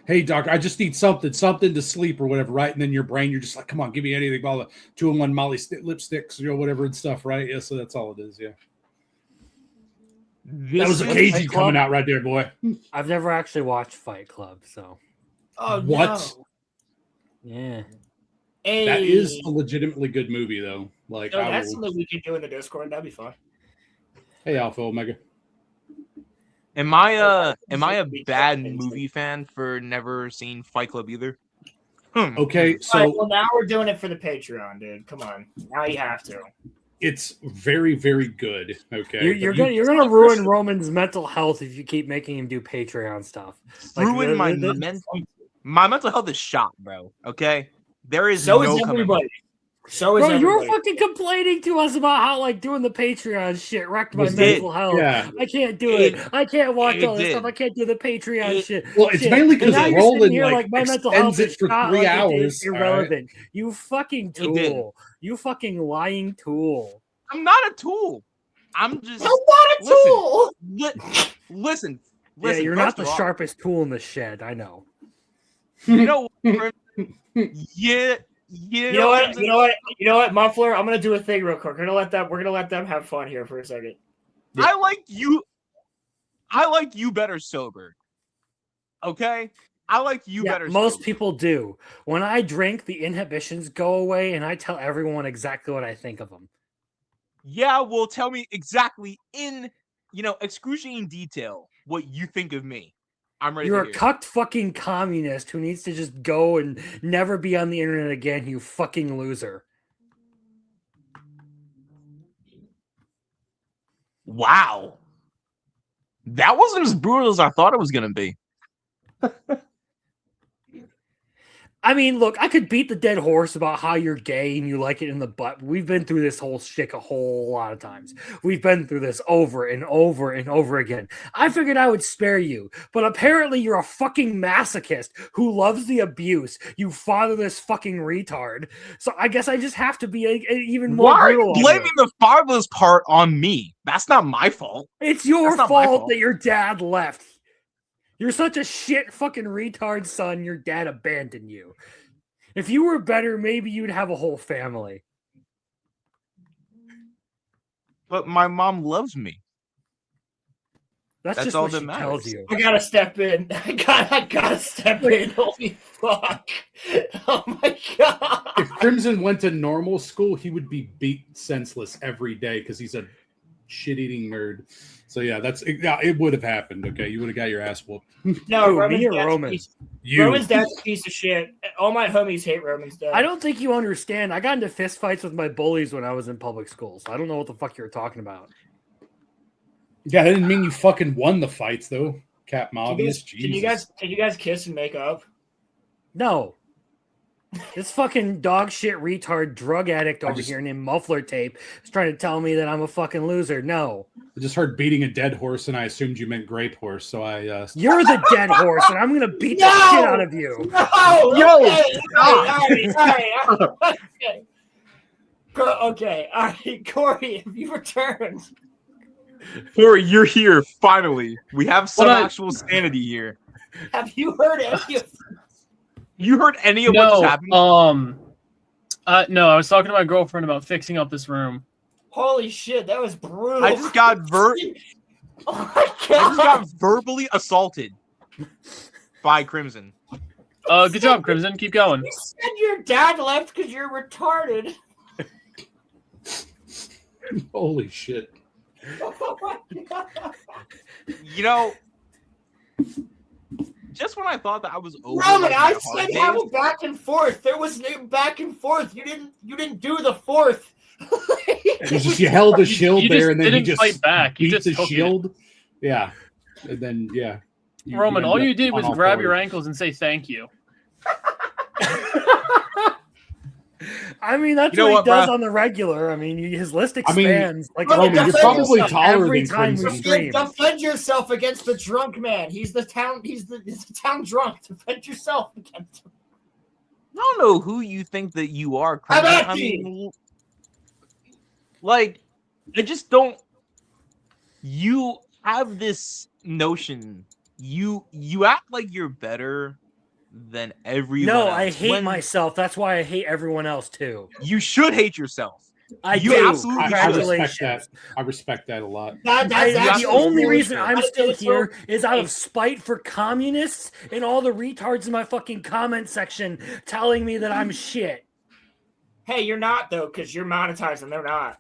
hey, doctor, I just need something to sleep or whatever, right? And then your brain, you're just like, come on, give me anything, all the 2-in-1 Molly lipsticks, whatever and stuff, right? Yeah, so that's all it is, yeah. That was a Cajun coming out right there, boy. I've never actually watched Fight Club, so. Oh, what? No. Yeah. Hey. That is a legitimately good movie, though. Like, no, that's something we can do in the Discord. That'd be fun. Hey, Alpha Omega. Am I a bad movie fan for never seeing Fight Club either? Okay, so right, well, now we're doing it for the Patreon, dude. Come on, now you have to. It's very, very good. Okay, you're gonna ruin Roman's mental health if you keep making him do Patreon stuff. Ruin my mental health is shot, bro. Okay, there is so no is everybody. So is bro, everybody. you were fucking complaining to us about how like doing the Patreon shit wrecked my mental health. Yeah. I can't do it. I can't watch all this stuff. I can't do the Patreon shit. Well, it's mainly because Roland like my mental extends health it for 3 hours. It's irrelevant. Right? You fucking tool. You fucking lying tool. I'm not a tool. I'm just. I'm not a tool. Listen. Yeah, you're not the sharpest tool in the shed. I know. You know. Yeah. You know what, Muffler? I'm gonna do a thing real quick. We're gonna let them have fun here for a second. Yeah. I like you better sober. Okay? I like you better most sober. People do. When I drink, the inhibitions go away and I tell everyone exactly what I think of them. Yeah, well, tell me exactly in, excruciating detail what you think of me. I'm ready. You're a cucked fucking communist who needs to just go and never be on the internet again, you fucking loser. Wow. That wasn't as brutal as I thought it was going to be. I mean, look, I could beat the dead horse about how you're gay and you like it in the butt. We've been through this whole shit a whole lot of times. We've been through this over and over and over again. I figured I would spare you, but apparently you're a fucking masochist who loves the abuse. You fatherless fucking retard. So I guess I just have to be even more. Why are you blaming the fatherless part on me? That's not my fault. It's your fault that your dad left. You're such a shit fucking retard son, your dad abandoned you. If you were better, maybe you'd have a whole family. But my mom loves me. That's just all what that she matters. tells you. I gotta step in. I gotta step in. Holy fuck. Oh my god. If Crimson went to normal school, he would be beat senseless every day because he's a shit-eating nerd. So yeah, it would have happened. Okay, you would have got your ass whooped. No, Roman's dad's a piece of shit. All my homies hate Roman's dad. I don't think you understand. I got into fist fights with my bullies when I was in public school, so I don't know what the fuck you were talking about. Yeah, that didn't mean you fucking won the fights though, Cap Mobius. Can you guys kiss and make up? No. This fucking dog shit retard drug addict over here named Muffler Tape is trying to tell me that I'm a fucking loser. No. I just heard beating a dead horse and I assumed you meant grape horse. So I You're the dead horse and I'm gonna beat the shit out of you. No! Yo! Okay, all right, Corey, have you returned? Corey, you're here, finally. We have some actual sanity here. Have you heard any of You heard any of what's happening? No, I was talking to my girlfriend about fixing up this room. Holy shit, that was brutal. I just got Oh my god. verbally assaulted by Crimson. Good job, Crimson. Keep going. You said your dad left because you're retarded. Holy shit. Oh my god. Just when I thought that I was over. Roman, I said have a back and forth. There was no back and forth. You didn't do the fourth. You held the shield there, and then you just fight back. You just the shield. Yeah, and then yeah. Roman, all you did was grab your ankles and say thank you. I mean, that's what he does on the regular. I mean, his list expands. Roman, you're probably taller every than time Crimson. we stream. Defend yourself against the drunk man. He's the town drunk. Defend yourself against him. I don't know who you think that you are, Crimson. I mean, I just don't. You have this notion. You act like you're better than everyone No, else. I hate myself. That's why I hate everyone else too. You should hate yourself. You do. absolutely I congratulations. respect that. I respect that a lot. The only reason I'm still it's here is out of spite for communists and all the retards in my fucking comment section telling me that I'm shit. Hey, you're not though, because you're monetized and they're not.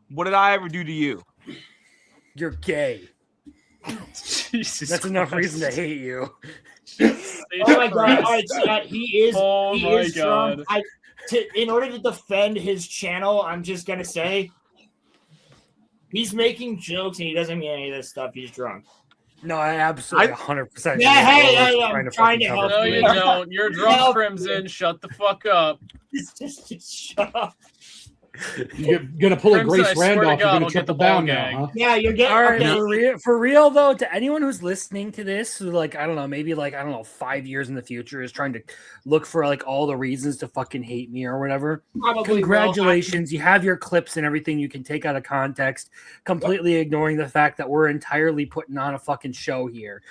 What did I ever do to you? You're gay. Jesus That's enough Christ. reason to hate you. Oh my god! All right, chat. He is. Oh he my is God. drunk. In order to defend his channel, I'm just gonna say he's making jokes and he doesn't mean any of this stuff. He's drunk. No, I absolutely 100%. Yeah, hey, I'm trying to help No, you. you don't. You're drunk, Help. Crimson. Shut the fuck up. Just shut up. You're gonna pull a Crimson, Grace I swear to Randolph. You're God, gonna I'll get the triple ball down gang. now, huh? Yeah, you're getting. All right, okay. for real though, to anyone who's listening to this, who like I don't know, maybe like 5 years in the future is trying to look for like all the reasons to fucking hate me or whatever. Probably Congratulations, you have your clips and everything you can take out of context, completely ignoring the fact that we're entirely putting on a fucking show here,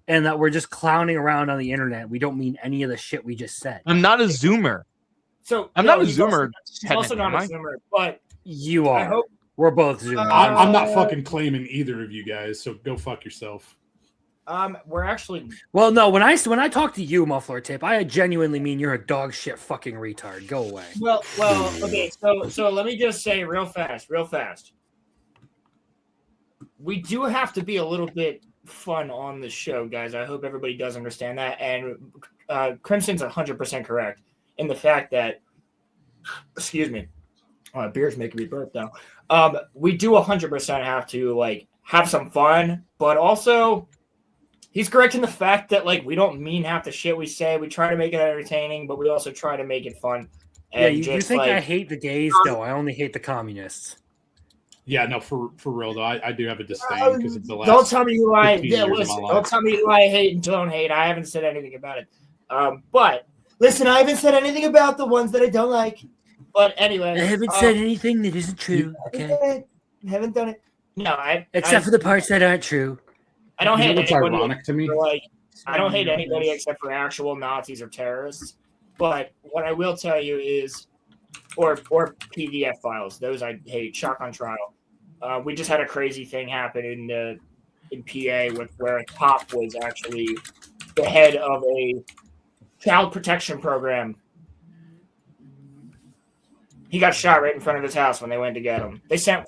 and that we're just clowning around on the internet. We don't mean any of the shit we just said. I'm not a Zoomer. So I'm no, not a he's Zoomer. Also, also not a technically, am I? Zoomer, but You I are. hope. We're both Zoomers. I'm not fucking claiming either of you guys, so go fuck yourself. We're actually. Well, no. When I talk to you, Muffler Tip, I genuinely mean you're a dog shit fucking retard. Go away. Well. Okay. So let me just say real fast. We do have to be a little bit fun on the show, guys. I hope everybody does understand that. And Crimson's 100% correct in the fact that. Excuse me. Beer's making me burp now. We do 100% have to like have some fun, but also he's correct in the fact that like we don't mean half the shit we say. We try to make it entertaining, but we also try to make it fun. And You think I hate the gays? No, I only hate the communists. Yeah, no, for real though, I do have a disdain because of the last. Don't tell me who I 15 years of my listen. life. Don't tell me who I hate and don't hate. I haven't said anything about it. But listen, I haven't said anything about the ones that I don't like. But anyway, I haven't said anything that isn't true. Okay, haven't done it. No, except for the parts that aren't true. I don't hate what's anybody. ironic to me? Like, I don't hate anybody except for actual Nazis or terrorists. But what I will tell you is, or PDF files. Those I hate. Shotgun trial. We just had a crazy thing happen in PA where a cop was actually the head of a child protection program. He got shot right in front of his house when they went to get him. They sent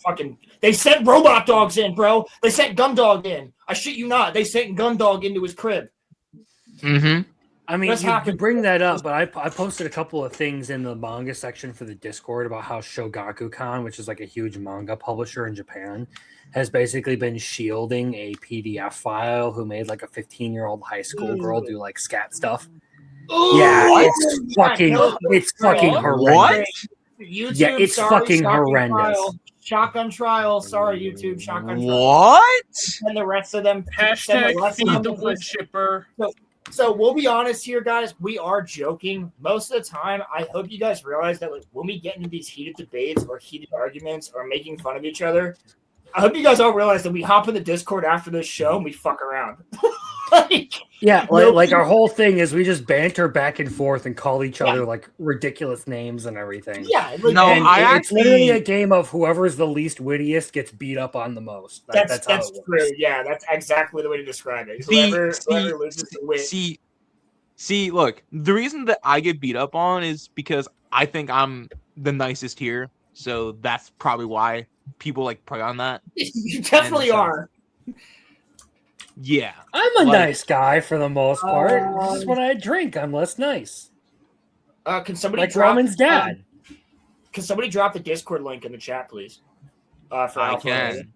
robot dogs in, bro. They sent gun dog in. I shit you not. They sent gun dog into his crib. Mm-hmm. I mean, you bring that up, but I posted a couple of things in the manga section for the Discord about how Shogakukan, which is like a huge manga publisher in Japan, has basically been shielding a PDF file who made like a 15-year-old high school girl do like scat stuff. Ooh, Yeah, what? it's fucking horrendous. What? YouTube, Yeah, it's fucking horrendous. Shotgun trial. Sorry, YouTube. Shotgun trial. What? And the rest of them. Hashtag the rest of feed them the wood chipper. So we'll be honest here, guys. We are joking most of the time. I hope you guys realize that like when we get into these heated debates or heated arguments or making fun of each other, I hope you guys all realize that we hop in the Discord after this show and we fuck around. Like our whole thing is we just banter back and forth and call each other like ridiculous names and everything. Yeah, No, it's literally a game of whoever is the least wittiest gets beat up on the most. That's how it true. works. Yeah, that's exactly the way to describe it. Whoever loses the wit. See, look, the reason that I get beat up on is because I think I'm the nicest here. So that's probably why people like prey on that. You definitely are. Yeah. I'm a nice guy for the most part. Just when I drink, I'm less nice. Can somebody like drop Roman's dad? Can somebody drop the Discord link in the chat, please? For I Alpha can. Omega.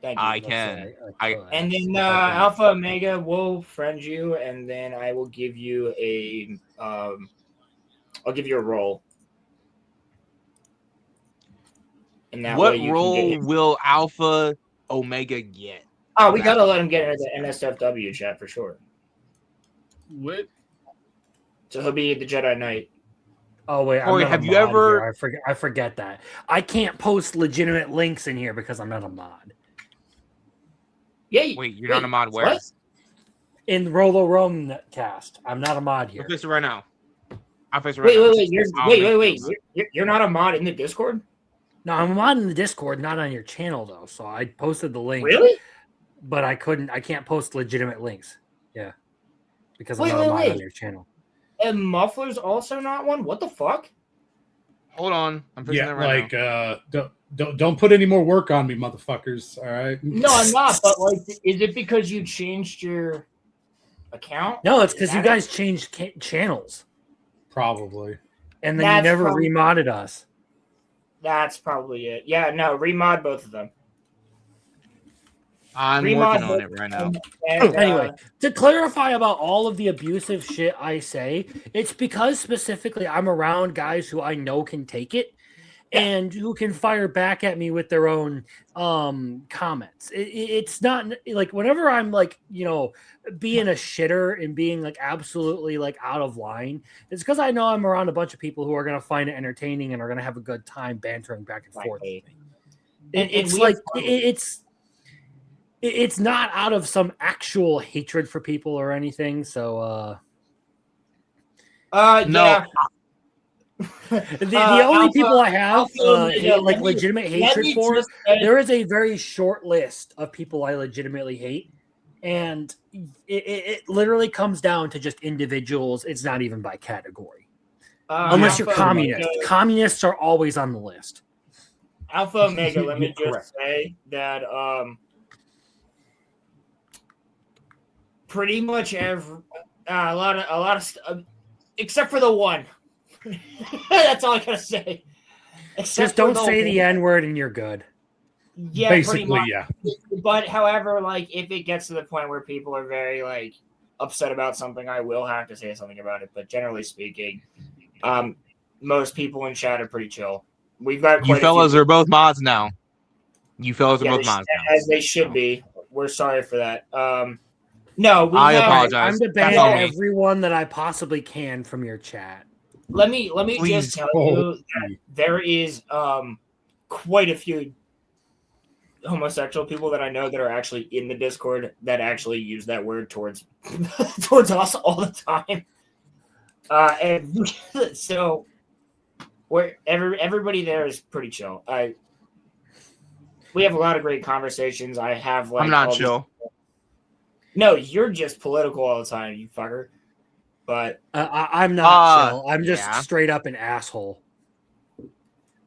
Thank you. I can. And then Alpha Omega will friend you, and then I will give you I'll give you a role. And that What way you role can get will Alpha Omega get? Oh, we gotta let him get into the NSFW chat for sure. What? So he'll be the Jedi Knight. Oh wait, Corey, I'm not have a you mod ever- here. I forget that. I can't post legitimate links in here because I'm not a mod. Yeah. Wait, you're not a mod where? What? in RoloRome cast. I'm not a mod here. I'll fix it right now. I'll fix it right now. Wait. You're not a mod in the Discord? No, I'm a mod in the Discord, not on your channel though. So I posted the link. Really? But I can't post legitimate links. Yeah. Because I'm not a mod on your channel. And Muffler's also not one? What the fuck? Hold on. I'm fixing it right now. Don't put any more work on me, motherfuckers. All right. No, I'm not. But like, is it because you changed your account? No, it's because you guys changed channels. Probably. And then you never remodded us. That's probably it. Yeah, no, remod both of them. I'm working on it right now. And, anyway, to clarify about all of the abusive shit I say, it's because specifically I'm around guys who I know can take it and who can fire back at me with their own comments. It's not like whenever I'm like, being a shitter and being like absolutely like out of line, it's because I know I'm around a bunch of people who are going to find it entertaining and are going to have a good time bantering back and forth. It's not out of some actual hatred for people or anything. So, no. Yeah. The only people I have legitimate hatred for, there is a very short list of people I legitimately hate, and it literally comes down to just individuals. It's not even by category, unless you're communist. Communists are always on the list. Alpha Omega. Let me just say that pretty much a lot of stuff, except for the one. That's all I gotta say. Just don't say the N-word and you're good. Yeah, basically, yeah. But however, like if it gets to the point where people are very like upset about something, I will have to say something about it. But generally speaking, most people in chat are pretty chill. We've got you fellas are both mods now. You fellas are both mods now. As they should be. We're sorry for that. No, I apologize. I'm to ban everyone that I possibly can from your chat. Let me just tell you that there is quite a few homosexual people that I know that are actually in the Discord that actually use that word towards us all the time. And so everybody there is pretty chill. We have a lot of great conversations. I have like I'm not chill. No, you're just political all the time, you fucker. But I'm not chill. I'm just straight up an asshole.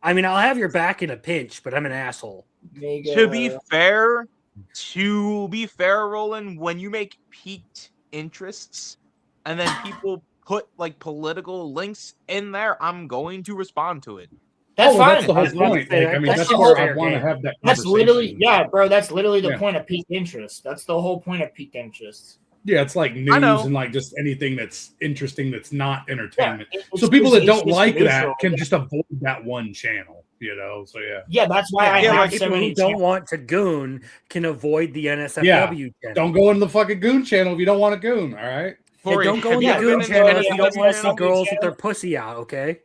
I mean, I'll have your back in a pinch, but I'm an asshole. To be fair, Roland, when you make piqued interests and then people put like political links in there, I'm going to respond to it. That's fine. That's the whole point. I mean, that's where I want to have that conversation. That's literally, bro. That's literally the point of piqued interest. That's the whole point of piqued interest. Yeah, it's like news and like just anything that's interesting that's not entertainment. So people that don't like that can just avoid that one channel, So yeah. Yeah, that's why I have so many people who don't want to goon can avoid the NSFW channel. Don't go in the fucking goon channel if you don't want to goon, all right? Don't go in the goon channel if you don't want to see girls with their pussy out, okay?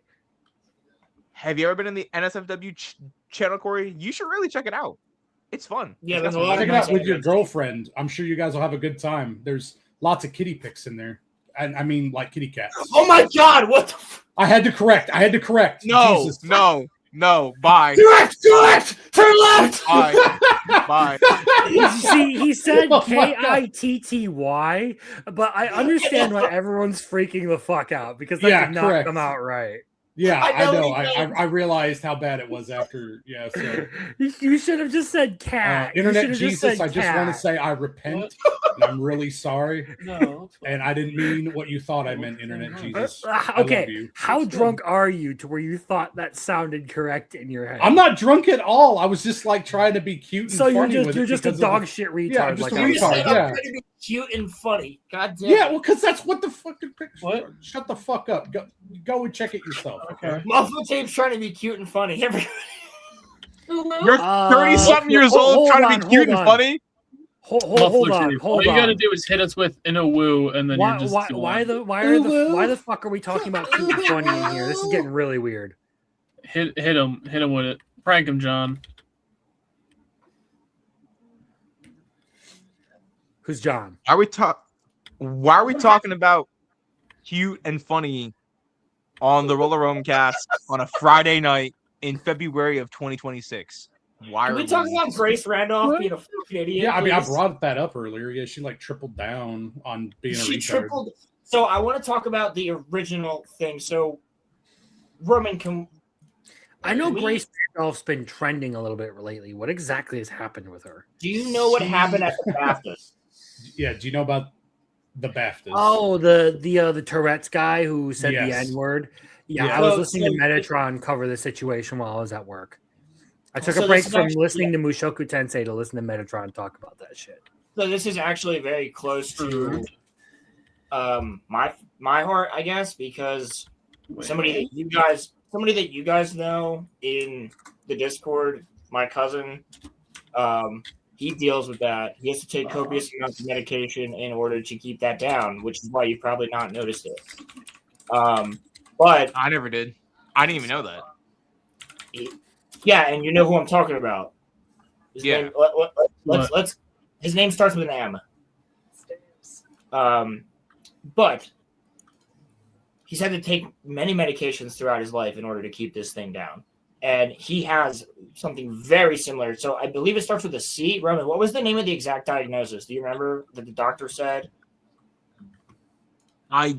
Have you ever been in the NSFW channel, Corey? You should really check it out. It's fun. Yeah, there's a lot check it out with your girlfriend. I'm sure you guys will have a good time. There's lots of kitty pics in there. And I mean, like kitty cats. Oh my god! What? I had to correct. No, Jesus. no. Bye. Direct. Turn left. Bye. See, he said KITTY, but I understand why everyone's freaking the fuck out because that did not come out right. Yeah, I know. I realized how bad it was after. Yeah, so you should have just said cat. Internet Jesus, I just want to say I repent. And I'm really sorry. No, and I didn't mean what you thought I meant. Internet Jesus. Okay, how drunk are you to where you thought that sounded correct in your head? I'm not drunk at all. I was just like trying to be cute. And so funny you're just a dog shit retard. Yeah, I'm just like a retard. I'm trying to be cute and funny. God damn. Yeah, well, because that's what the fucking picture. What? Shut the fuck up. Go and check it yourself. Okay. Muffle Tape's trying to be cute and funny. You're 30-something years old trying to be cute and funny? Hold on. All you gotta do is hit us with in a woo, and then why the fuck are we talking about cute and funny in here? This is getting really weird. Hit him with it. Prank him, John. Who's John? Are we talking? Why are we talking about cute and funny on the RoloRome cast on a Friday night in February of 2026? Why Can are we talk about Grace Randolph What? being a fucking idiot? Yeah, I mean, I please? brought that up earlier. Yeah, she like tripled down on being a She retard. tripled. So I want to talk about the original thing. So Roman, I know we- Grace Randolph's been trending a little bit lately. What exactly has happened with her? do you know what She- happened at the BAFTAs? Yeah, do you know about the BAFTAs? Oh, the Tourette's guy who said the Yes. N-word. Yeah, Yeah. I was So- listening to Metatron cover the situation while I was at work. I took So a break this is from actually- listening to Mushoku Tensei to listen to Metatron talk about that shit. So this is actually very close to my heart, I guess, because somebody that you guys know in the Discord, my cousin, he deals with that. He has to take copious amounts of medication in order to keep that down, which is why you've probably not noticed it. But I never did. I didn't even know that. yeah, and you know who I'm talking about. His Yeah. name, let's. His name starts with an M. But he's had to take many medications throughout his life in order to keep this thing down. And he has something very similar. So I believe it starts with a C. Roman, what was the name of the exact diagnosis? Do you remember that the doctor said? I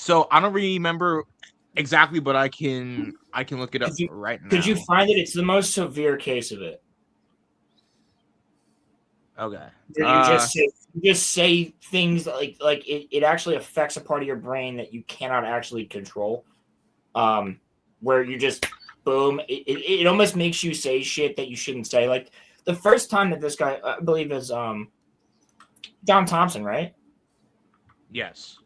don't remember exactly, but I can look it up right now. Could you find it? It's the most severe case of it. Okay. You just say things like it actually affects a part of your brain that you cannot actually control. Where you just boom, it almost makes you say shit that you shouldn't say. Like the first time that this guy, I believe, is John Thompson, right? Yes.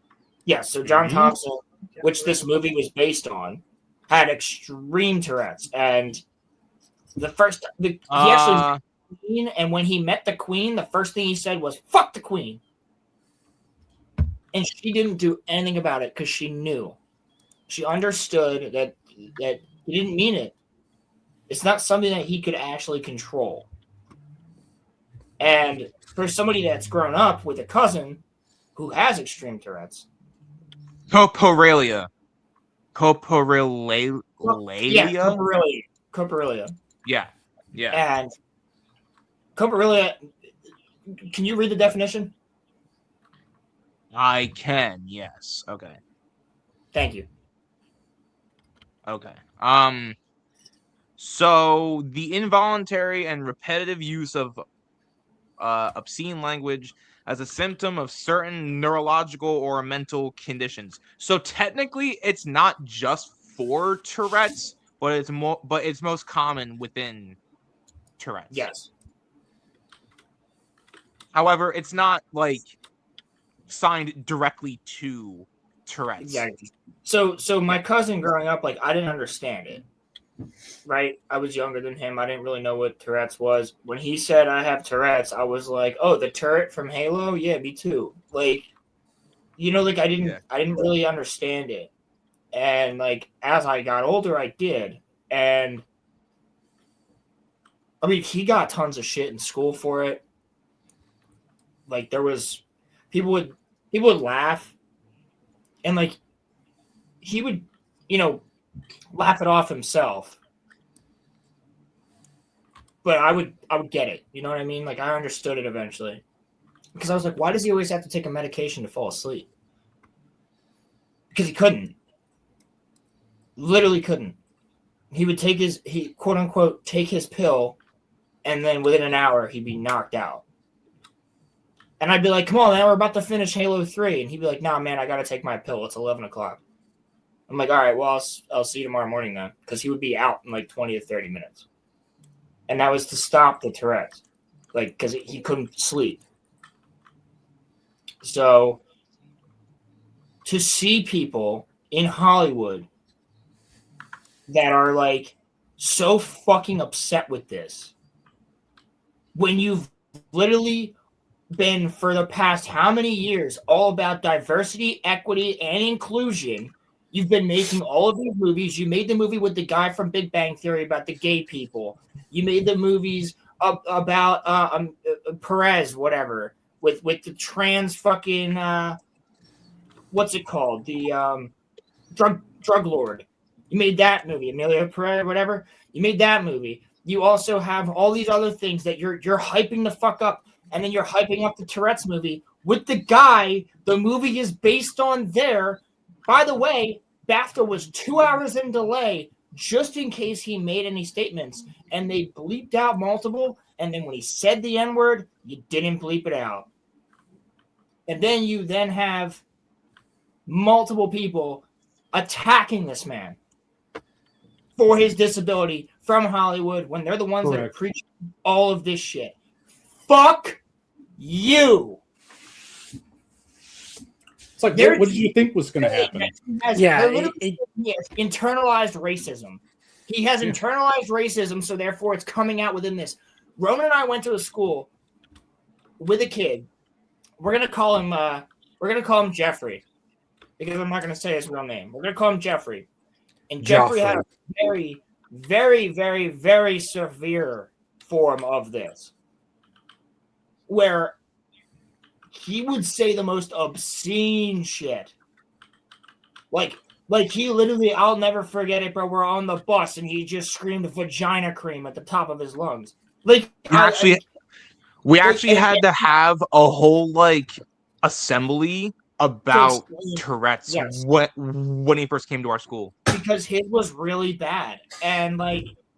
Yes. So John Mhm. Thompson, which this movie was based on, had extreme Tourette's, and he actually. Queen, and when he met the queen, the first thing he said was "fuck the queen," and she didn't do anything about it because she knew, she understood that he didn't mean it. It's not something that he could actually control. And for somebody that's grown up with a cousin who has extreme Tourette's, Coporelia. yeah, coparelia, Yeah. Yeah. and coparelia. Can you read the definition? I can. Yes. Okay. Thank you. Okay. So the involuntary and repetitive use of obscene language as a symptom of certain neurological or mental conditions. So technically, it's not just for Tourette's, but it's most common within Tourette's. Yes. However, it's not like signed directly to Tourette's. Exactly. So my cousin growing up, like I didn't understand it. Right? I was younger than him. I didn't really know what Tourette's was. When he said I have Tourette's, I was like, "Oh, the turret from Halo? Yeah, me too." Like, like I didn't really understand it. And like as I got older, I did. And I mean, he got tons of shit in school for it. Like there was people would laugh, and like he would, laugh it off himself. But I would get it. You know what I mean? Like I understood it eventually. Because I was like, why does he always have to take a medication to fall asleep? Because he couldn't. Literally couldn't. He would quote unquote take his pill, and then within an hour he'd be knocked out. And I'd be like, come on, man, we're about to finish Halo 3. And he'd be like, nah, man, I gotta take my pill. It's 11 o'clock. I'm like, all right, well, I'll see you tomorrow morning then. Because he would be out in like 20 to 30 minutes. And that was to stop the Tourette's. Like, because he couldn't sleep. So, to see people in Hollywood that are like so fucking upset with this, when you've literally been for the past how many years all about diversity, equity, and inclusion. You've been making all of these movies. You made the movie with the guy from Big Bang Theory about the gay people. You made the movies about Perez, whatever, with the trans fucking what's it called? The drug lord. You made that movie, Amelia Pereira, whatever. You made that movie. You also have all these other things that you're hyping the fuck up, and then you're hyping up the Tourette's movie with the guy the movie is based on there. By the way, BAFTA was 2 hours in delay just in case he made any statements, and they bleeped out multiple, and then when he said the N-word, you didn't bleep it out. And then you then have multiple people attacking this man for his disability from Hollywood when they're the ones that are preaching all of this shit. Fuck you. It's like, what did you think was going to happen? Internalized racism. He has internalized racism, so therefore it's coming out within this. Roman and I went to a school with a kid. We're gonna call him Jeffrey, because I'm not gonna say his real name. We're gonna call him Jeffrey. And Jeffrey had a very, very, very, very severe form of this, where he would say the most obscene shit. Like he literally, I'll never forget it, bro. We're on the bus and he just screamed vagina cream at the top of his lungs. Like we actually had to have a whole assembly about Tourette's when he first came to our school, because his was really bad. And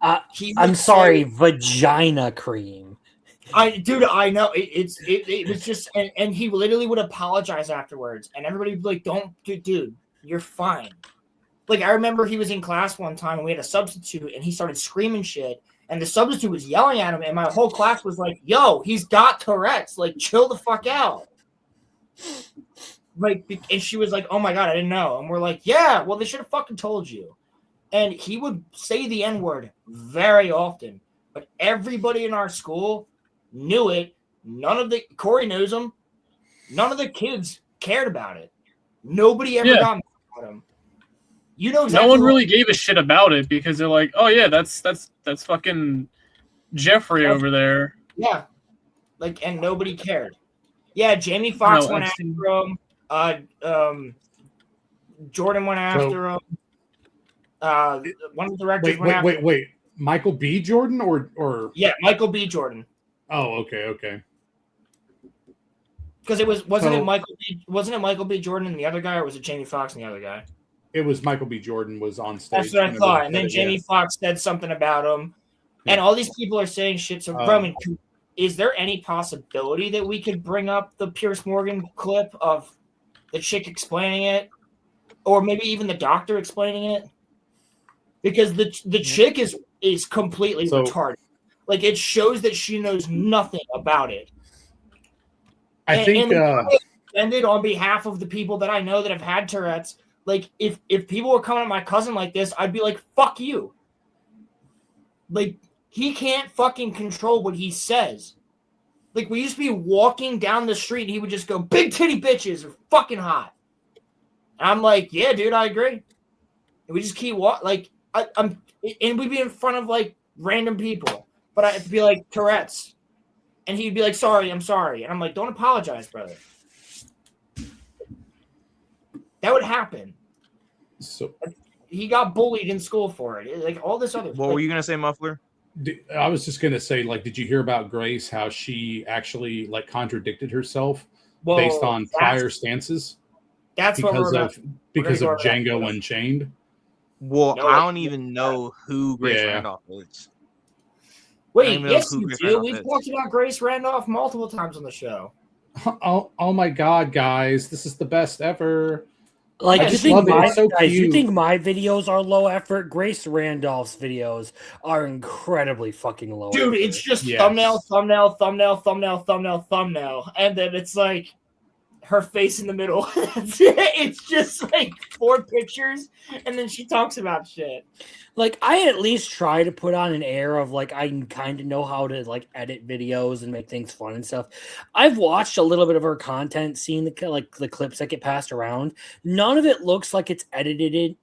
I'm sorry, vagina cream. I know it was just, and he literally would apologize afterwards, and everybody would be like, "Don't, dude, you're fine." Like, I remember he was in class one time and we had a substitute, and he started screaming shit, and the substitute was yelling at him, and my whole class was like, "Yo, he's got Tourette's, like, chill the fuck out." And she was like, "Oh my god, I didn't know." And we're like, "Yeah, well, they should have fucking told you." And he would say the N-word very often, but everybody in our school knew it. Corey knows him. None of the kids cared about it. Nobody ever got mad about him. You know exactly. No one really gave a shit about it because they're like, "Oh yeah, that's fucking Jeffrey over there." Yeah, and nobody cared. Yeah, Jamie Foxx went after him. Jordan went after him. One of the directors went after him. Wait. Michael B. Jordan or yeah, Michael B. Jordan. Oh, okay. Because it wasn't it Michael B. Jordan and the other guy, or was it Jamie Foxx and the other guy? It was Michael B. Jordan was on stage. That's what I thought. And then Jamie Foxx said something about him, and all these people are saying shit. So Roman, is there any possibility that we could bring up the Pierce Morgan clip of the chick explaining it, or maybe even the doctor explaining it? Because the chick is completely retarded. Like, it shows that she knows nothing about it. I think ended on behalf of the people that I know that have had Tourette's. Like, if people were coming at my cousin like this, I'd be like, "Fuck you." Like, he can't fucking control what he says. Like, we used to be walking down the street and he would just go, "Big titty bitches are fucking hot." And I'm like, "Yeah, dude, I agree." And we just keep walking. And we'd be in front of random people, but I'd be like, "Tourette's," and he'd be like, "Sorry, I'm sorry," and I'm like, "Don't apologize, brother." That would happen. So he got bullied in school for it. All this other. What were you gonna say, Muffler? I was just gonna say, did you hear about Grace? How she actually contradicted herself based on prior stances? That's because of Django Unchained. Well, I don't even know who Grace Randolph is. Wait, yes, you do. We've talked about Grace Randolph multiple times on the show. Oh my god, guys, this is the best ever. You think my videos are low effort? Grace Randolph's videos are incredibly fucking low effort. Dude, it's just thumbnail, and then it's her face in the middle. It's just 4 pictures, and then she talks about shit. I at least try to put on an air of I kind of know how to edit videos and make things fun and stuff. I've watched a little bit of her content, seen the clips that get passed around. None of it looks like it's edited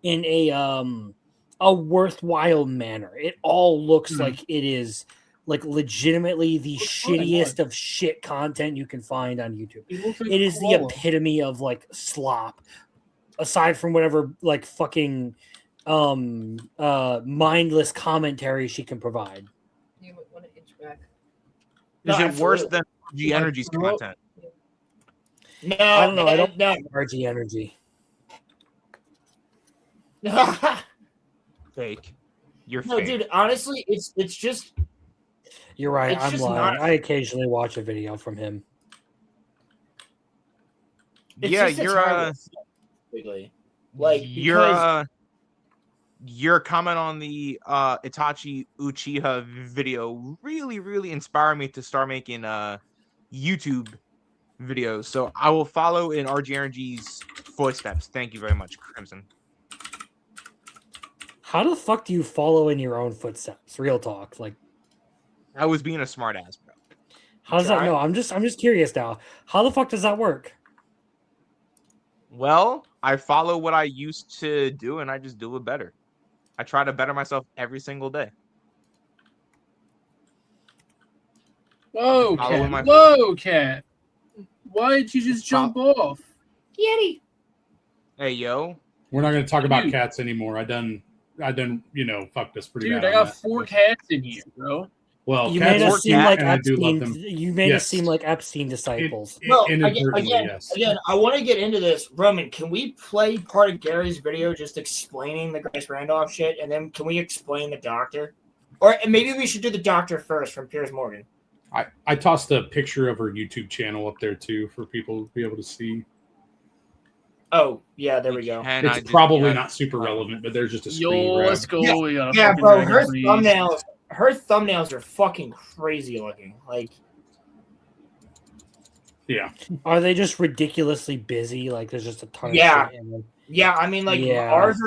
in a worthwhile manner. It all looks like it is like legitimately the Looks fine, shittiest of shit content you can find on YouTube. He looks like It is the koala. epitome of like slop, aside from whatever like fucking mindless commentary she can provide. You want to inch back. Is No, it worse absolutely. than RG Energy's content? No, I don't know. I don't no. RG Energy. Fake. You're No, fake. dude. Honestly, it's just You're right. It's I'm just lying. not- I occasionally watch a video from him. it's Yeah, just a you're terrible basically. Like because your comment on the Itachi Uchiha video really inspired me to start making YouTube videos. So I will follow in RG Energy's footsteps. Thank you very much, Crimson. How the fuck do you follow in your own footsteps? Real talk. Like, I was being a smartass, bro. how does that? Try. No, I'm just curious now. How the fuck does that work? Well, I follow what I used to do and I just do it better. I try to better myself every single day. Whoa, Follow cat! my- Whoa, cat! Why did you just jump off? Yeti. Hey, yo. We're not going to talk about Dude. cats anymore. I done, fucked us pretty Dude, bad. I on got that. 4 cats in here, bro. Well, You cats made are us seem cat, like and I do love Epstein. them. You made us Yes. seem like Epstein disciples. No, Inadvertently, yes. again, I want to get into this. Roman, can we play part of Gary's video just explaining the Grace Randolph shit, and then can we explain the doctor? Or maybe we should do the doctor first from Piers Morgan. I tossed a picture of her YouTube channel up there too for people to be able to see. Oh, yeah, there we go. And I It's just- probably yeah, not super relevant, but there's just a Yo, screen grab. let's go. Yeah. We got a Yeah, fucking bro, dragon, her please. thumbnails are fucking crazy looking. Like, Yeah. Are they just ridiculously busy? Like, there's just a ton Yeah. of shit in them. yeah, I mean, like Yeah. ours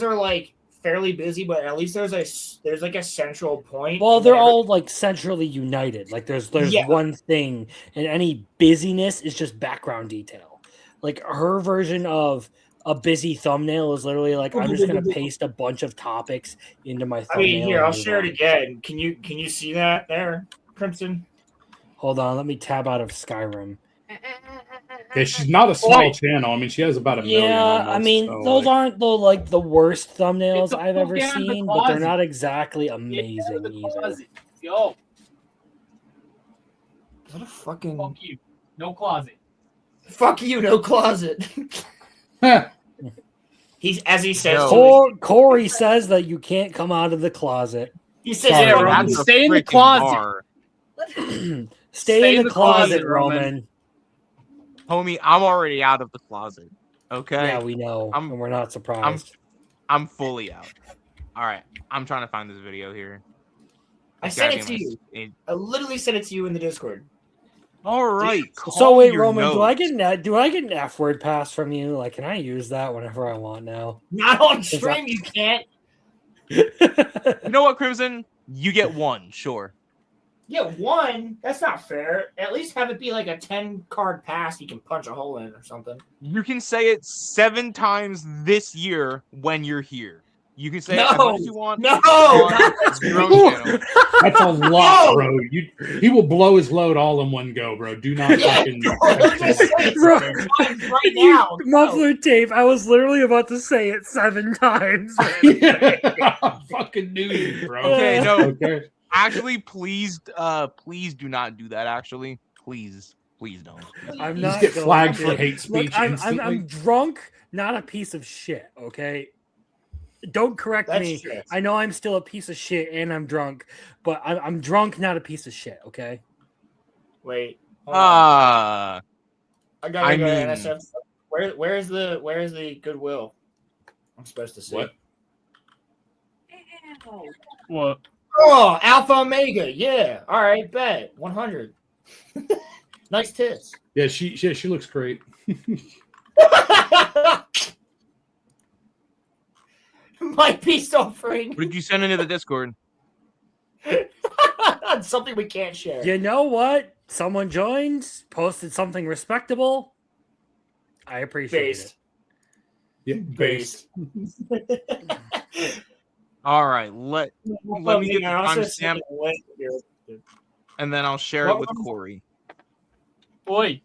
are like fairly busy, but at least there's like a central point. Well, and they're then all like centrally united. Like, there's Yeah. one thing, and any busyness is just background detail. Like, her version of a busy thumbnail is literally like, I'm just gonna paste a bunch of topics into my I thumbnail. mean, here, and I'll move share it on. again. Can you see that there, Crimson? Hold on, let me tab out of Skyrim. Yeah, she's not a small Oi. channel. I mean, she has about 1 million. Yeah, almost, I mean, so, those like, aren't the worst thumbnails Get the I've fuck ever out of the seen, but they're closet. not exactly Get out of amazing the either. closet. Yo, Is that a fucking fuck you. No closet. fuck you, no closet? He says No. to his- Corey says that you can't come out of the closet. he says Sorry, fuck Roman. you. That's a Stay in the freaking closet. bar. Stay in the closet, Roman. Roman. Homie, I'm already out of the closet. Okay? Yeah, we know, I'm- and we're not surprised. I'm fully out. All right. I'm trying to find this video here. I sent it Goddamn, to you. I literally sent it to you in the Discord. All right. So calm wait, your Roman, do I nose. get an F word pass from you? Like, can I use that whenever I want now? Not on stream, you can't. You know what, Crimson? You get 1, sure. Yeah, 1. That's not fair. At least have it be like a 10-card pass you can punch a hole in or something. You can say it 7 times this year when you're here. You can say it as No, much as you want. no, on not your own channel. that's a lot, No. bro. He will blow his load all in one go, bro. Do not Yeah, fucking. I'm just saying Bro. 7 times right now. Muffler tape. I was literally about to say it 7 times. I fucking knew you, bro. Okay, no. Okay. Actually, please do not do that. Actually, please don't. I'm You not just get going flagged to. for hate speech Look, I'm instantly. drunk, not a piece of shit. Okay, don't correct That's me. true. I know I'm still a piece of shit and I'm drunk, but I'm drunk, not a piece of shit. Okay. Wait. hold on. Ah, I gotta I go to mean- NSF. Where's the goodwill? I'm supposed to see. What? What? Oh, Alpha Omega. Yeah. All right. Bet 100. Nice tits. Yeah, she looks great. My peace offering. what did you send into the Discord? Something we can't share. You know what? Someone joined, posted something respectable. I appreciate Based. Yeah, Based. All right, let me get the I also timestamp. sent a link here. and then I'll share it with Corey. Boy,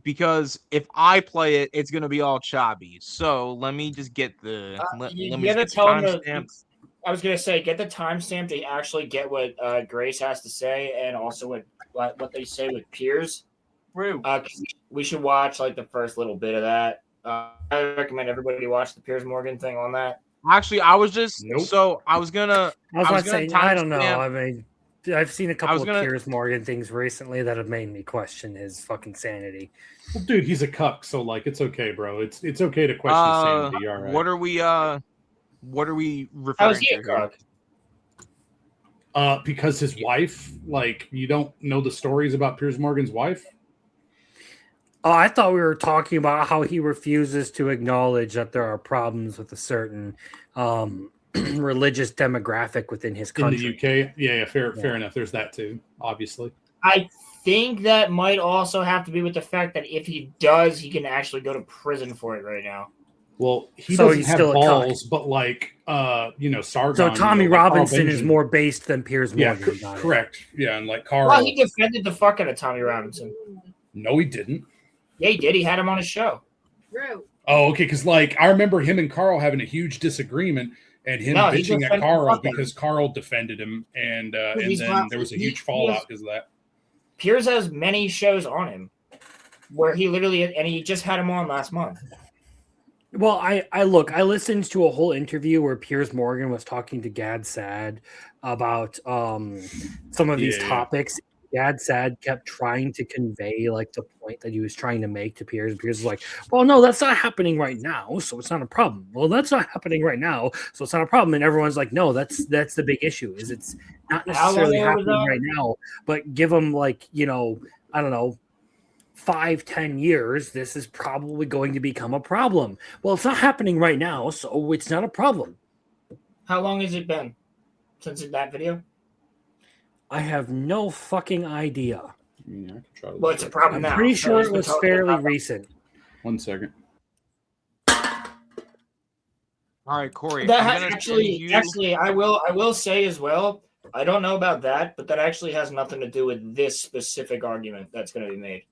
Because if I play it, it's gonna be all choppy. So let me just get the let me just get the timestamp. I was gonna say, get the timestamp to actually get what Grace has to say, and also what they say with Piers. We should watch like the first little bit of that. I recommend everybody watch the Piers Morgan thing on that. Actually, I was just I was gonna saying, I don't know. timestamp- I mean, I've seen a couple of gonna- Piers Morgan things recently that have made me question his fucking sanity. Well, dude, he's a cuck, so like it's okay, bro. It's okay to question sanity. All right. What are we referring How is he to a here? cuck? Because his wife, like, you don't know the stories about Piers Morgan's wife? Oh, I thought we were talking about how he refuses to acknowledge that there are problems with a certain religious demographic within his country. In the UK? Yeah, fair enough. There's that too, obviously. I think that might also have to be with the fact that if he does, he can actually go to prison for it right now. Well, he So doesn't he's have still a balls, but like, Sargon. So Tommy like Carl Robinson is Benjamin- more based than Piers Yeah, Morgan. Got it. correct. Yeah, and like Carl. Well, he defended the fuck out of Tommy Robinson. No, he didn't. Yeah, he did. He had him on his show. True. Oh, okay. Because like I remember him and Carl having a huge disagreement, and him No, he bitching at defended Carl the fuck out of because Carl defended him, and he's then not- there was a he- huge he fallout is- because of that. Piers has many shows on him where he literally, and he just had him on last month. Well, I listened to a whole interview where Piers Morgan was talking to Gad Sad about some of these Yeah. topics. Gad Sad kept trying to convey like the point that he was trying to make to Piers. Piers was like, "Well, no, that's not happening right now, so it's not a problem." Well, that's not happening right now, so it's not a problem. And everyone's like, "No, that's the big issue. Is it's not necessarily How long was happening that? right now, but give them like I don't know." 5-10 years, this is probably going to become a problem. Well, it's not happening right now, so it's not a problem. How long has it been since that video? I have no fucking idea. Yeah, I can try to Well, it's a problem I'm now. pretty So sure he's it been was talking fairly about that. recent. 1 second. All right, Corey. That I'm has, gonna actually, send you- I will say as well. I don't know about that, but that actually has nothing to do with this specific argument that's going to be made.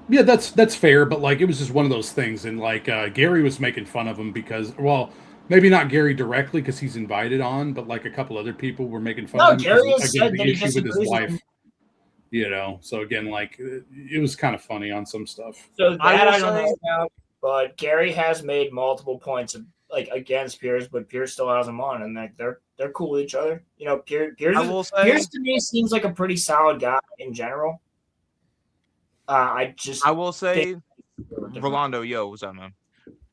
Yeah, that's fair, but like it was just one of those things, and like Gary was making fun of him because, well, maybe not Gary directly because he's invited on, but like a couple other people were making fun No, of him. Gary has 'cause, said again, that the he issue with his disagrees with wife. So again, like it was kind of funny on some stuff. So that I will I don't say- know about, but Gary has made multiple points like against Piers, but Piers still has him on, and they're cool with each other. Piers I will say- Piers to me seems like a pretty solid guy in general. I will say, Rolando, yo, what's up, man?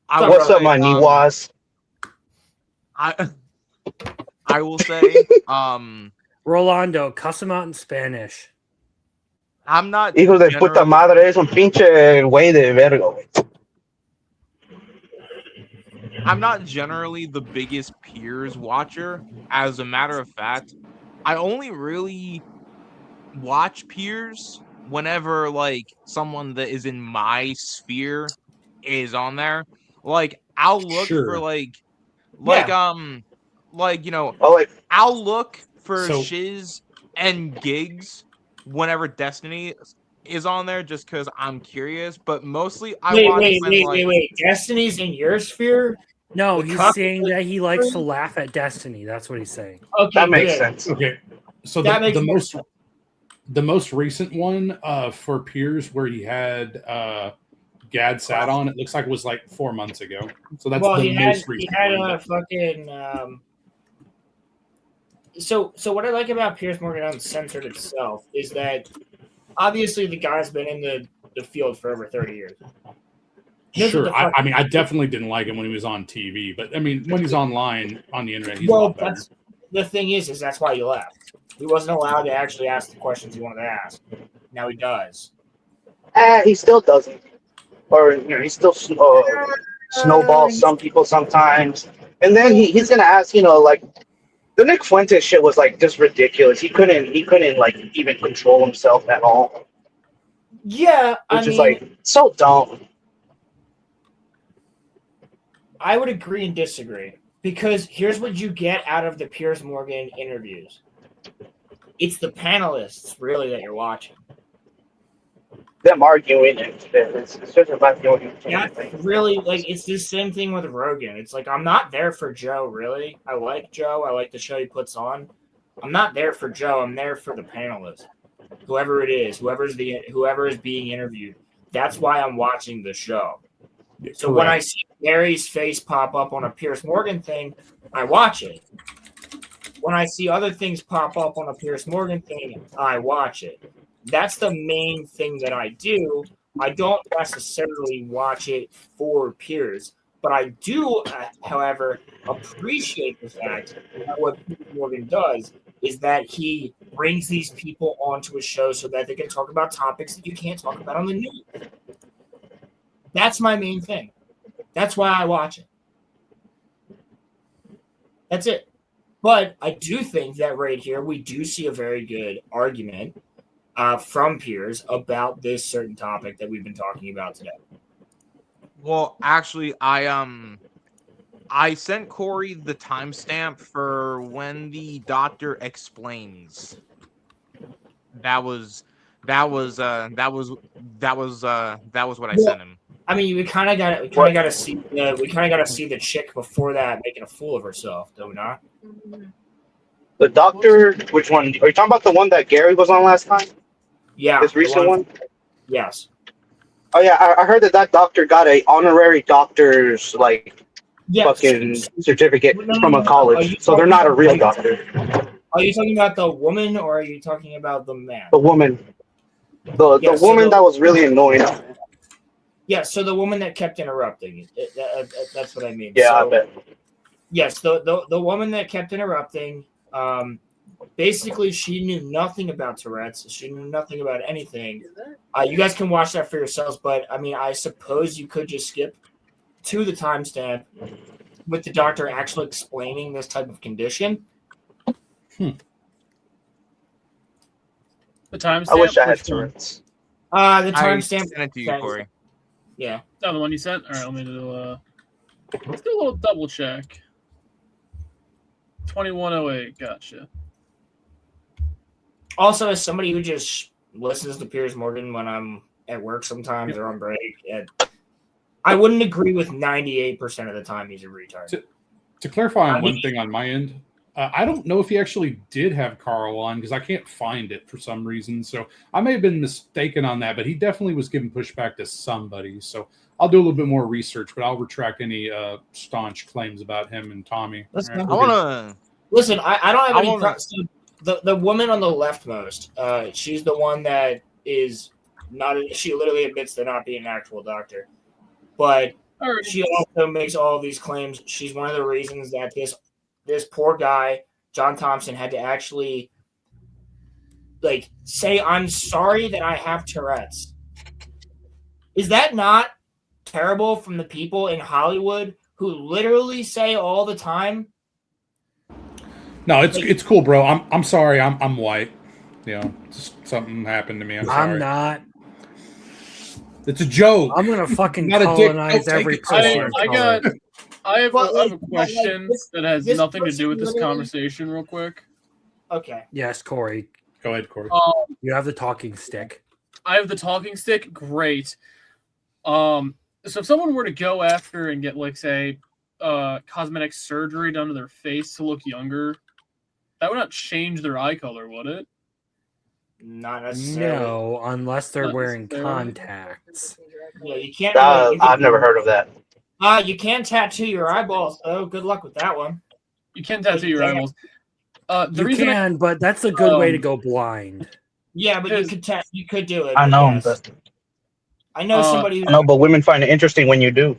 What's up, my Niwas? I will say, Rolando, cuss him out in Spanish. I'm not. Hijo de puta madre, es un pinche güey de vergo. I'm not generally the biggest Piers watcher. As a matter of fact, I only really watch Piers whenever like someone that is in my sphere is on there. Like I'll look for I'll look for shiz and gigs whenever Destiny is on there just because I'm curious, but mostly I watch wait. Destiny's in your sphere? No, The he's cup- saying that he likes to laugh at Destiny. That's what he's saying. Okay, That makes good. sense. Okay, so That makes the most recent one for Piers where he had Gad sat on, it looks like it was like 4 months ago. So that's the most recent he had one. a fucking So what I like about Piers Morgan Uncensored itself is that obviously the guy's been in the field for over 30 years. Sure, I mean, I definitely didn't like him when he was on TV, but I mean, when he's online on the internet, he's a lot better. That's the thing is that's why he left. He wasn't allowed to actually ask the questions he wanted to ask. Now he does. He still doesn't. Or he still snowballs some people sometimes. And then he's gonna ask, like the Nick Fuentes shit was like just ridiculous. He couldn't like even control himself at all. Yeah, Which is like so dumb. I would agree and disagree because here's what you get out of the Piers Morgan interviews. It's the panelists really that you're watching. Them arguing it. It's just about the only Yeah, really, like it's the same thing with Rogan. It's like I'm not there for Joe. Really, I like Joe. I like the show he puts on. I'm not there for Joe. I'm there for the panelists, whoever it is, whoever is being interviewed. That's why I'm watching the show. So when I see Gary's face pop up on a Pierce Morgan thing, I watch it. When I see other things pop up on a Pierce Morgan thing, I watch it. That's the main thing that I do. I don't necessarily watch it for Pierce, but I do, however, appreciate the fact that what Pierce Morgan does is that he brings these people onto a show so that they can talk about topics that you can't talk about on the news. That's my main thing. That's why I watch it. That's it. But I do think that right here we do see a very good argument from Piers about this certain topic that we've been talking about today. Well, actually, I sent Corey the timestamp for when the doctor explains. That was what I sent him. I mean, we kind of got to see the chick before that making a fool of herself, do we not? The doctor, which one? Are you talking about the one that Gary was on last time? Yeah. This recent one? Yes. Oh yeah, I heard that doctor got a honorary doctor's fucking certificate from a college, so they're not a real doctor. Are you talking about the woman or are you talking about the man? The woman. The woman that was really annoying. Yeah, so the woman that kept interrupting. That's what I mean. Yeah, so, I bet. Yes, the woman that kept interrupting, basically she knew nothing about Tourette's. She knew nothing about anything. You guys can watch that for yourselves, but I mean, I suppose you could just skip to the timestamp with the doctor actually explaining this type of condition. The timestamp? I wish I had Tourette's. The timestamp. Sent it to you, Corey. Yeah. Oh, the one you sent? All right, let me do let's do a little double check. 2108, gotcha. Also, as somebody who just listens to Piers Morgan when I'm at work sometimes or on break, I wouldn't agree with 98% of the time he's a retard. To clarify on one thing on my end, I don't know if he actually did have Carl on because I can't find it for some reason. So I may have been mistaken on that, but he definitely was giving pushback to somebody. So I'll do a little bit more research, but I'll retract any staunch claims about him and Tommy. Listen, Right, I don't have any problems. The woman on the leftmost, she's the one that is not. She literally admits to not being an actual doctor, but she also makes all of these claims. She's one of the reasons that this poor guy, John Thompson, had to actually say, "I'm sorry that I have Tourette's." Is that not terrible from the people in Hollywood who literally say all the time? No, it's cool, bro. I'm sorry. I'm white. You know, just something happened to me. I'm sorry. I'm not. It's a joke. I'm gonna fucking Not a dick. colonize Don't every take it person. I have a question this- that has this nothing to do with this person literally- conversation, real quick. Okay. Yes, Corey. Go ahead, Corey. You have the talking stick. I have the talking stick. Great. So if someone were to go after and get, say, cosmetic surgery done to their face to look younger, that would not change their eye color, would it? Not necessarily. No, unless they're Not wearing necessarily. contacts. Yeah, you can't. I've never heard of that. You can tattoo your eyeballs, though. Good luck with that one. You can tattoo your eyeballs. The You reason can, but that's a good way to go blind. Yeah, but you could do it. I know, yes. but I know somebody who. I know, but women find it interesting when you do.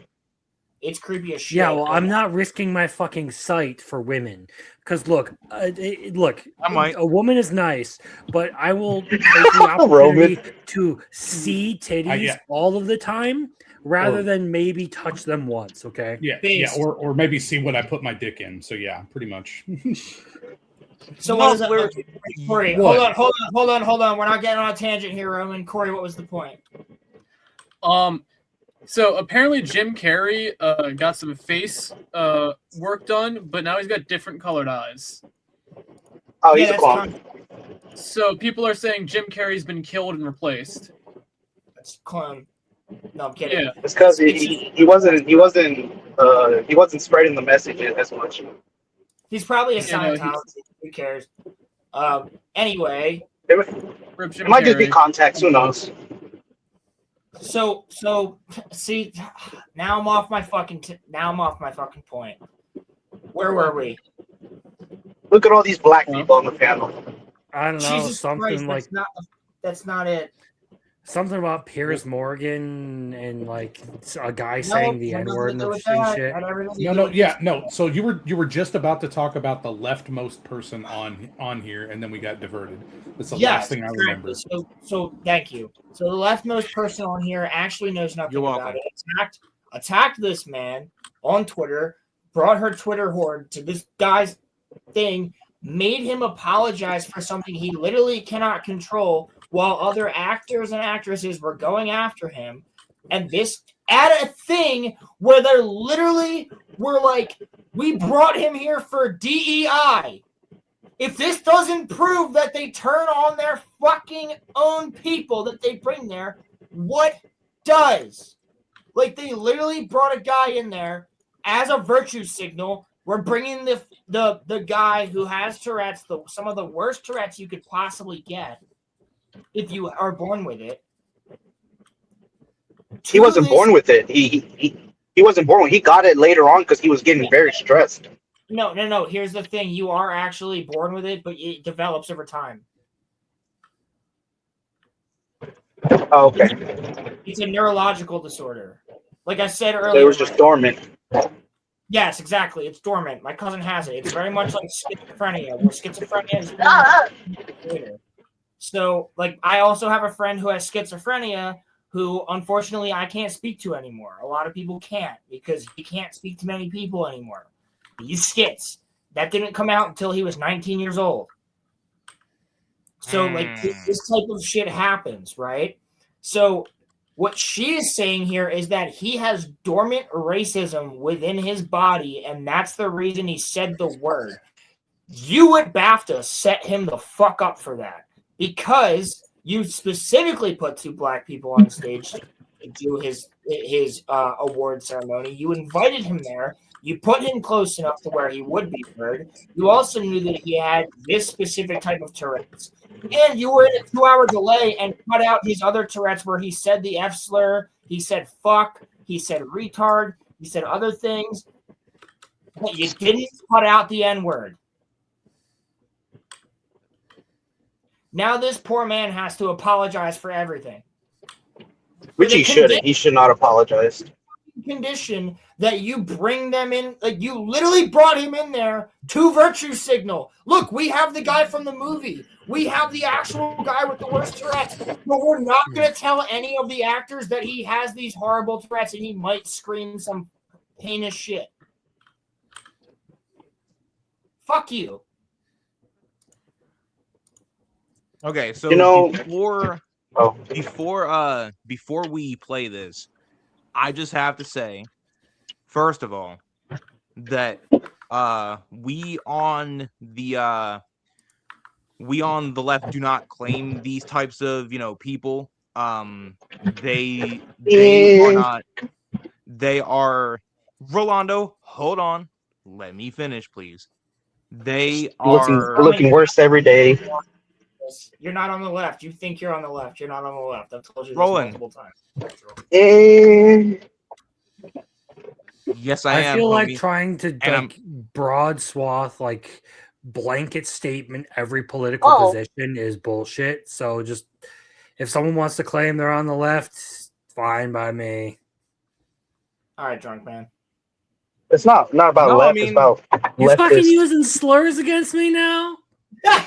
It's creepy as shit. Yeah, well, I'm not risking my fucking sight for women. Because look, a woman is nice, but I will take the opportunity to see titties all of the time rather than maybe touch them once. Okay. Yeah, or maybe see what I put my dick in. So yeah, pretty much. So what is that? Corey, hold on. We're not getting on a tangent here, Roman. Corey, what was the point? So apparently Jim Carrey got some face work done, but now he's got different colored eyes. Oh, he's a clown. So people are saying Jim Carrey's been killed and replaced. That's clone. No, I'm kidding. Yeah. It's because he wasn't spreading the message as much. He's probably a You know, Scientologist. Who cares? Anyway, Rip Jim It might just be Carrey. contacts. Who knows? so see, now I'm off my fucking point. Where were we? Look at all these black people on the panel. I don't know, Jesus something Christ, like that's not it. something about Piers Morgan and like a guy No, saying the had N nothing word to do and with shit. that. Had everything to No, do no, with yeah, no. So you were just about to talk about the leftmost person on here, and then we got diverted. That's the last thing I remember. So thank you. So the leftmost person on here actually knows nothing You're about welcome. it. Attacked this man on Twitter, brought her Twitter horde to this guy's thing, made him apologize for something he literally cannot control, while other actors and actresses were going after him. And this at a thing where they literally were like, we brought him here for DEI. If this doesn't prove that they turn on their fucking own people that they bring there, what does? Like, they literally brought a guy in there as a virtue signal. We're bringing the guy who has Tourette's, some of the worst Tourette's you could possibly get if you are born with it. He wasn't born with it. He wasn't born. He got it later on because he was getting very stressed. No. Here's the thing: you are actually born with it, but it develops over time. Oh, okay. It's a neurological disorder. Like I said So earlier, it was just dormant. Yes, exactly. It's dormant. My cousin has it. It's very much like schizophrenia, where schizophrenia is later. So, like, I also have a friend who has schizophrenia who, unfortunately, I can't speak to anymore. A lot of people can't because he can't speak to many people anymore. He's schiz. That didn't come out until he was 19 years old. So, like, this type of shit happens, right? So, what she is saying here is that he has dormant racism within his body, and that's the reason he said the word. You at BAFTA set him the fuck up for that because you specifically put two black people on stage to do his award ceremony. You invited him there. You put him close enough to where he would be heard. You also knew that he had this specific type of Tourette's. And you were in a 2-hour delay and cut out his other Tourette's where he said the F slur, he said fuck, he said retard, he said other things. But you didn't cut out the N word. Now this poor man has to apologize for everything. Which he shouldn't. He should not apologize. Condition that you bring them in, like you literally brought him in there to virtue signal. Look, we have the guy from the movie. We have the actual guy with the worst Tourette's. But we're not going to tell any of the actors that he has these horrible Tourette's and he might scream some heinous shit. Fuck you. Okay, so before we play this, I just have to say, first of all, that we on the left do not claim these types of people. They are not. They are. Rolando, hold on. Let me finish, please. They are looking worse every day. You're not on the left. You think you're on the left. You're not on the left. I've told you this multiple times. Yes, I am. I feel like homie. trying to And broad swath, like blanket statement every political position is bullshit. So just if someone wants to claim they're on the left, fine by me. All right, drunk man. It's not about left. It's about you leftist. fucking using slurs against me now.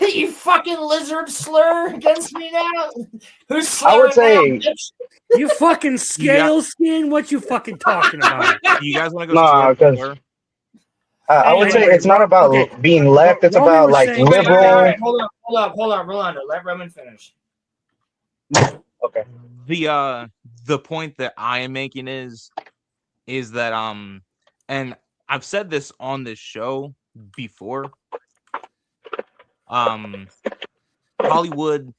You fucking lizard slur against me now. Who's slurring? I would say you fucking scale skin. What you fucking talking about? You guys want to go? Nah, I would say it's not about being left. It's Roman about like liberal. All right, hold up, Rolando. Let Roman finish. Okay. The point that I am making is that and I've said this on this show before. Hollywood,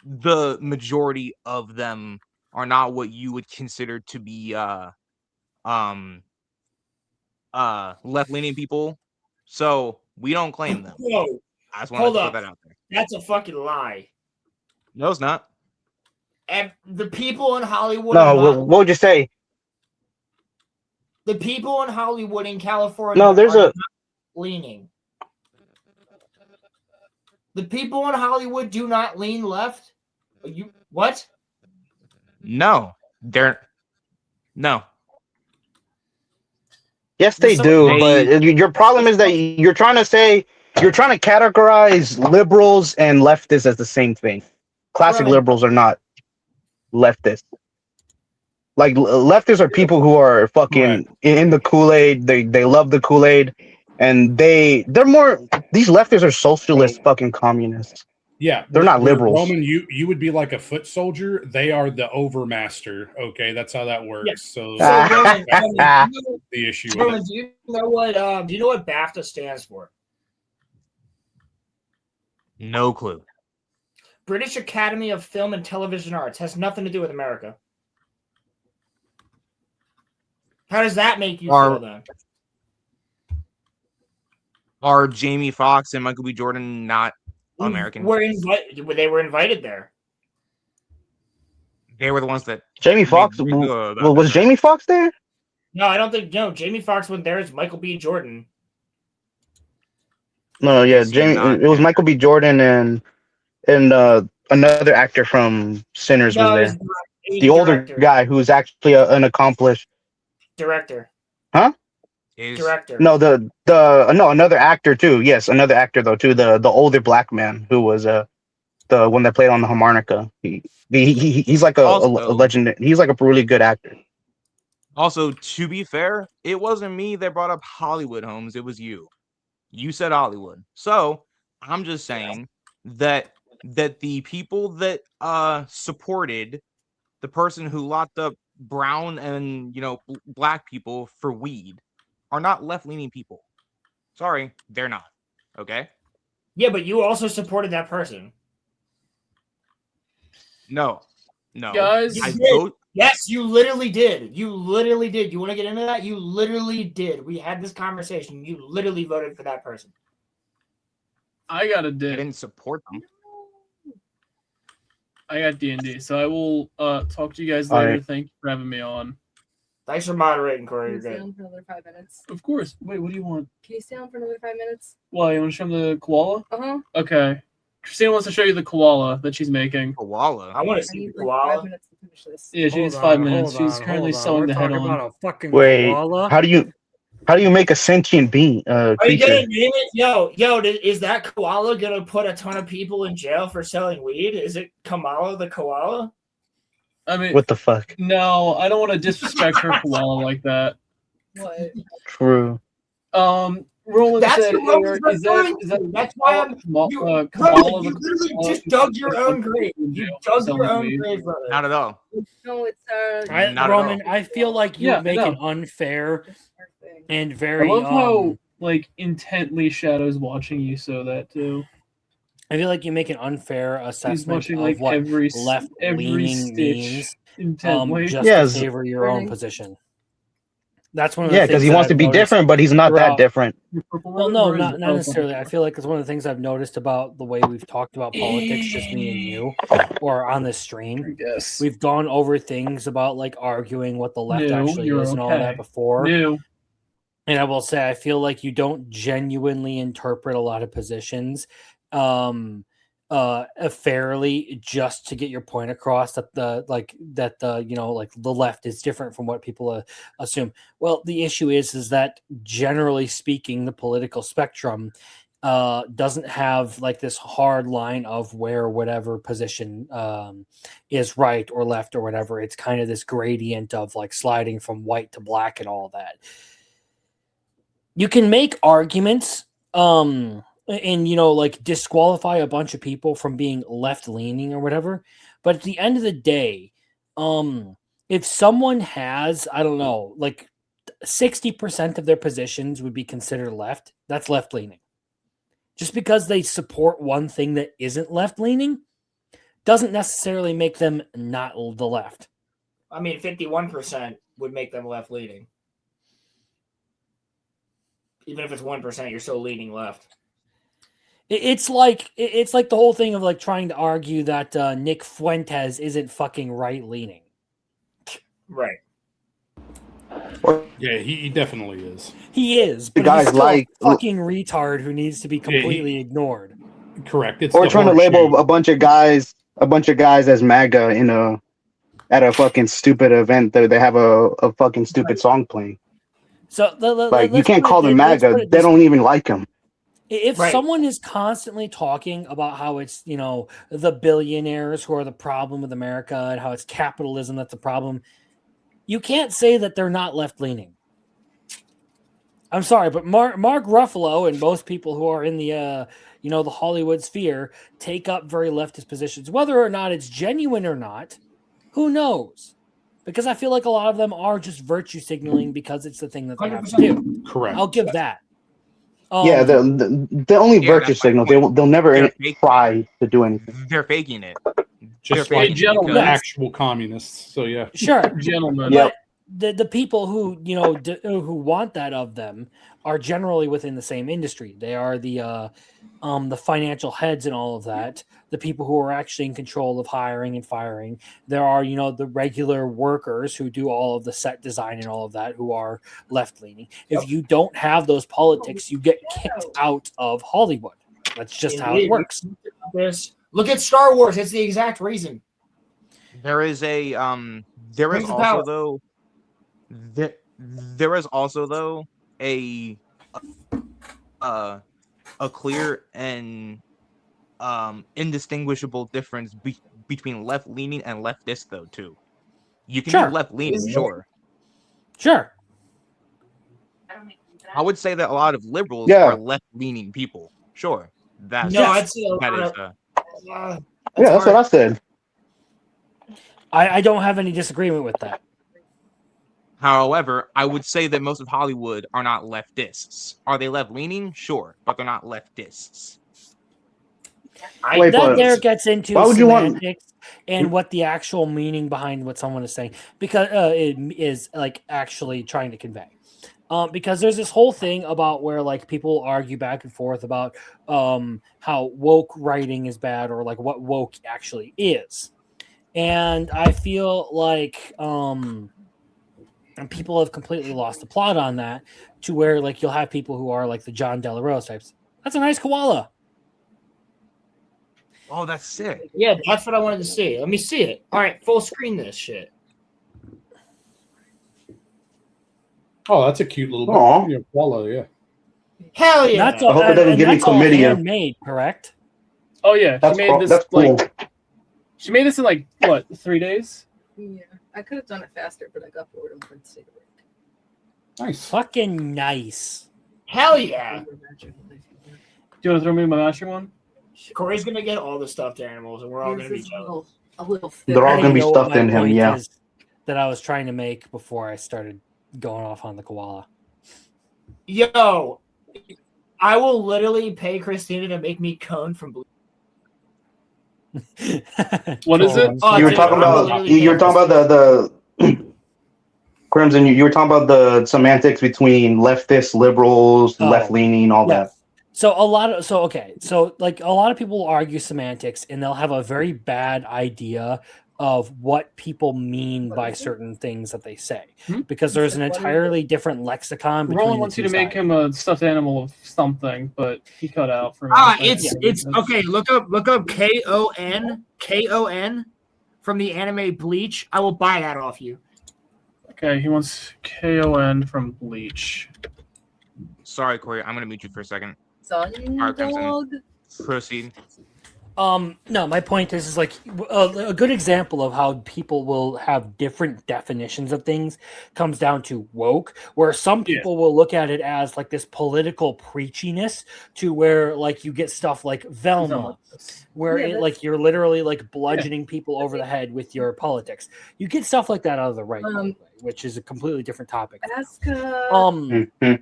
the majority of them are not what you would consider to be left-leaning people. So we don't claim them. Whoa, I just wanted hold to put up. that out there. That's a fucking lie. No, it's not. And the people in Hollywood No, are what not, would you say? the people in Hollywood in California No, there's are a not leaning. The people in Hollywood do not lean left. You what? No, they're no. yes, There's they someone- do. But your problem is that you're trying to categorize liberals and leftists as the same thing. Classic Roman, liberals are not leftists. Like leftists are people who are fucking in the Kool-Aid. They love the Kool-Aid, and they're more. These leftists are socialist fucking communists. Yeah, They're not liberals. Roman, you would be like a foot soldier. They are the overmaster. Okay, that's how that works. Yeah. So So Roman, that's the issue. With Roman, it. do you know what BAFTA stands for? No clue. British Academy of Film and Television Arts. Has nothing to do with America. How does that make you feel then? Are Jamie Foxx and Michael B. Jordan not American? They were invited there. They were the ones that Jamie Foxx. Was Jamie Foxx there? No, I don't think. No, Jamie Foxx went there. It's Michael B. Jordan. No, yeah, Is he Jamie. not It was there? Michael B. Jordan and another actor from Sinners was No, there. it was The older director. guy who's actually an accomplished. Director. Is Director. No, another actor too. Yes, another actor though too. The older black man who was the one that played on the harmonica. He's like a Also- legend. He's like a really good actor. also, to be fair, it wasn't me that brought up Hollywood, Holmes. It was you. You said Hollywood. So I'm just saying that the people that supported the person who locked up brown and black people for weed are not left-leaning people. Sorry, they're not. Okay? Yeah, but you also supported that person. No. Guys, I did. vote. Yes, you literally did. You literally did. You want to get into that? You literally did. We had this conversation. You literally voted for that person. I got a I dig. didn't support them. I got D&D, so I will talk to you guys All later. right. Thank you for having me on. Thanks for moderating, Corey. Can You're you stay good. on for another 5 minutes? Of course. Wait, what do you want? Can you stay on for another 5 minutes? Why, you want to show them the koala? Uh-huh. Okay. Christina wants to show you the koala that she's making. Koala. I want to I see need the like 5 koala. minutes to finish this. Yeah, she Hold needs on, 5 minutes. hold She's on, currently hold on. sewing We're the head talking on. about a fucking Wait, koala. how do you make a sentient being Are you creature? gonna name it? Yo, is that koala gonna put a ton of people in jail for selling weed? Is it Kamala the koala? I mean, What the fuck? no, I don't want to disrespect her koala like that. What? True. Roland That's said, what I was Eric, is that referring to. That's why I'm. You, koala Roman, you the literally koala just dug your own in grave. You jail dug for your selling own weed? grave, brother. Not at all. No, it's Not at Roman, all. I feel like you Yeah, make I an know. unfair our thing. and I very love how intently Shadow's watching you sew that too. I feel like you make an unfair He's assessment watching of like what every left-leaning stitch means intently. just Yes. to favor your own Learning. position. That's one of the Yeah, things because he that wants to I've be noticed. different, but he's not that Throughout. different. Well, no, not necessarily. I feel like it's one of the things I've noticed about the way we've talked about politics, just me and you, or on this stream. Yes. We've gone over things about like arguing what the left No, actually you're is and all okay. that before. New. And I will say, I feel like you don't genuinely interpret a lot of positions fairly just to get your point across that the left is different from what people assume. Well, the issue is that generally speaking, the political spectrum doesn't have like this hard line of where whatever position is right or left or whatever. It's kind of this gradient of like sliding from white to black and all that. You can make arguments and like disqualify a bunch of people from being left leaning or whatever, but at the end of the day, if someone has, I don't know, like 60% of their positions would be considered left, that's left leaning. Just because they support one thing that isn't left-leaning doesn't necessarily make them not the left. I mean, 51% would make them left leaning. Even if it's 1%, you're still leaning left. It's like the whole thing of like trying to argue that Nick Fuentes isn't fucking right-leaning. Right. Yeah, he definitely is. He is, but guys he's still like- a fucking retard who needs to be completely ignored. Correct. It's Or the trying to horseshoe. label a bunch of guys as MAGA at a fucking stupid event that they have a fucking stupid song playing. So Like you can't call them MAGA. They don't even like him. If Right. someone is constantly talking about how it's, the billionaires who are the problem with America and how it's capitalism that's the problem, you can't say that they're not left-leaning. I'm sorry, but Mark Ruffalo and most people who are in the the Hollywood sphere take up very leftist positions. Whether or not it's genuine or not, who knows? Because I feel like a lot of them are just virtue signaling because it's the thing that they have to do. Correct. I'll give that. Yeah, the only Yeah, virtue that's my signal. point. They'll never They're fake. try to do anything. They're faking it. Just They're like faking it gentlemen. the because- actual communists. So yeah. Sure. Gentlemen. Yep. The people who who want that of them are generally within the same industry. They are the financial heads and all of that. The people who are actually in control of hiring and firing. There are the regular workers who do all of the set design and all of that who are left leaning. If you don't have those politics, you get kicked out of Hollywood. That's just how it works. Look at Star Wars. It's the exact reason. There is a there is Rings of also power. though there is also though a clear and indistinguishable difference between left leaning and leftist though too. You can Sure. be left leaning, sure. Sure. I would say that a lot of liberals Yeah. are left leaning people. Sure. That's No, I'd say a that lot is of. Yeah, that's what I said. I don't have any disagreement with that. However, I would say that most of Hollywood are not leftists. Are they left leaning? Sure, but they're not leftists. Wait, That but there gets into why would you want- semantics and what the actual meaning behind what someone is saying, because it is like actually trying to convey. Because there's this whole thing about where like people argue back and forth about how woke writing is bad or like what woke actually is, and I feel like and people have completely lost the plot on that to where like you'll have people who are like the John De La Rose types. That's a nice koala. Oh, that's sick. Yeah, that's what I wanted to see. Let me see it. All right, full screen this shit. Oh, that's a cute little Aw. koala, yeah. Hell yeah! That's all, I hope it doesn't and give me that's all chlamydia. handmade, correct? Oh yeah, That's she made this that's cool. she made this in like what 3 days? Yeah, I could have done it faster, but I got bored and went to take a break. Nice. Fucking nice. Hell yeah! Do you want to throw me my matching one? Corey's gonna get all the stuffed animals, and we're all gonna be Yours is jealous. a little They're all I don't gonna be even know what stuffed my in him, point yeah. is that I was trying to make before I started going off on the koala. Yo, I will literally pay Christina to make me cone from blue. What is it? Oh, You were dude, talking I'm about literally you were talking about the Crimson. You were talking about the semantics between leftists, liberals, Oh, left leaning, all that. Yes. So a lot of people will argue semantics and they'll have a very bad idea of what people mean by certain things that they say because there's an entirely different lexicon between Roland the wants two you to make sides. him a stuffed animal of something, but he cut out for me. It's okay. Look up K-O-N from the anime Bleach. I will buy that off you. Okay, he wants KON from Bleach. Sorry, Corey. I'm gonna mute you for a second. Son, Alright, Crimson. dog. Proceed. No, my point is like a good example of how people will have different definitions of things comes down to woke, where some people will look at it as like this political preachiness to where like you get stuff like Velma, where Yeah, it like you're literally like bludgeoning people over the head with your politics. You get stuff like that out of the right, by the way, which is a completely different topic. Ask Mhm.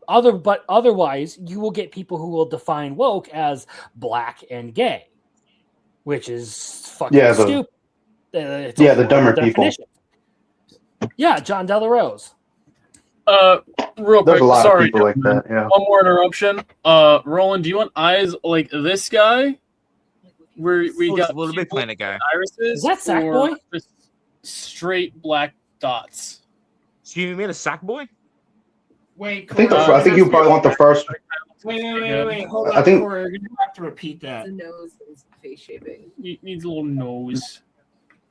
Otherwise, you will get people who will define woke as black and gay, which is fucking stupid. It's a the dumber horrible people. definition. Yeah, John Delarose. Real There's quick, a lot sorry, of people like gentlemen. that. Yeah. One more interruption. Roland, do you want eyes like this guy? Where we Oh, got it's a Little Big Planet guy. irises, Is that or Sackboy? just straight black dots? So you made a sack boy? Wait, I think Corey, I think you probably want the first. wait. Hold I on, think- Corey. You're gonna have to repeat that. The nose is face shaping. He needs a little nose.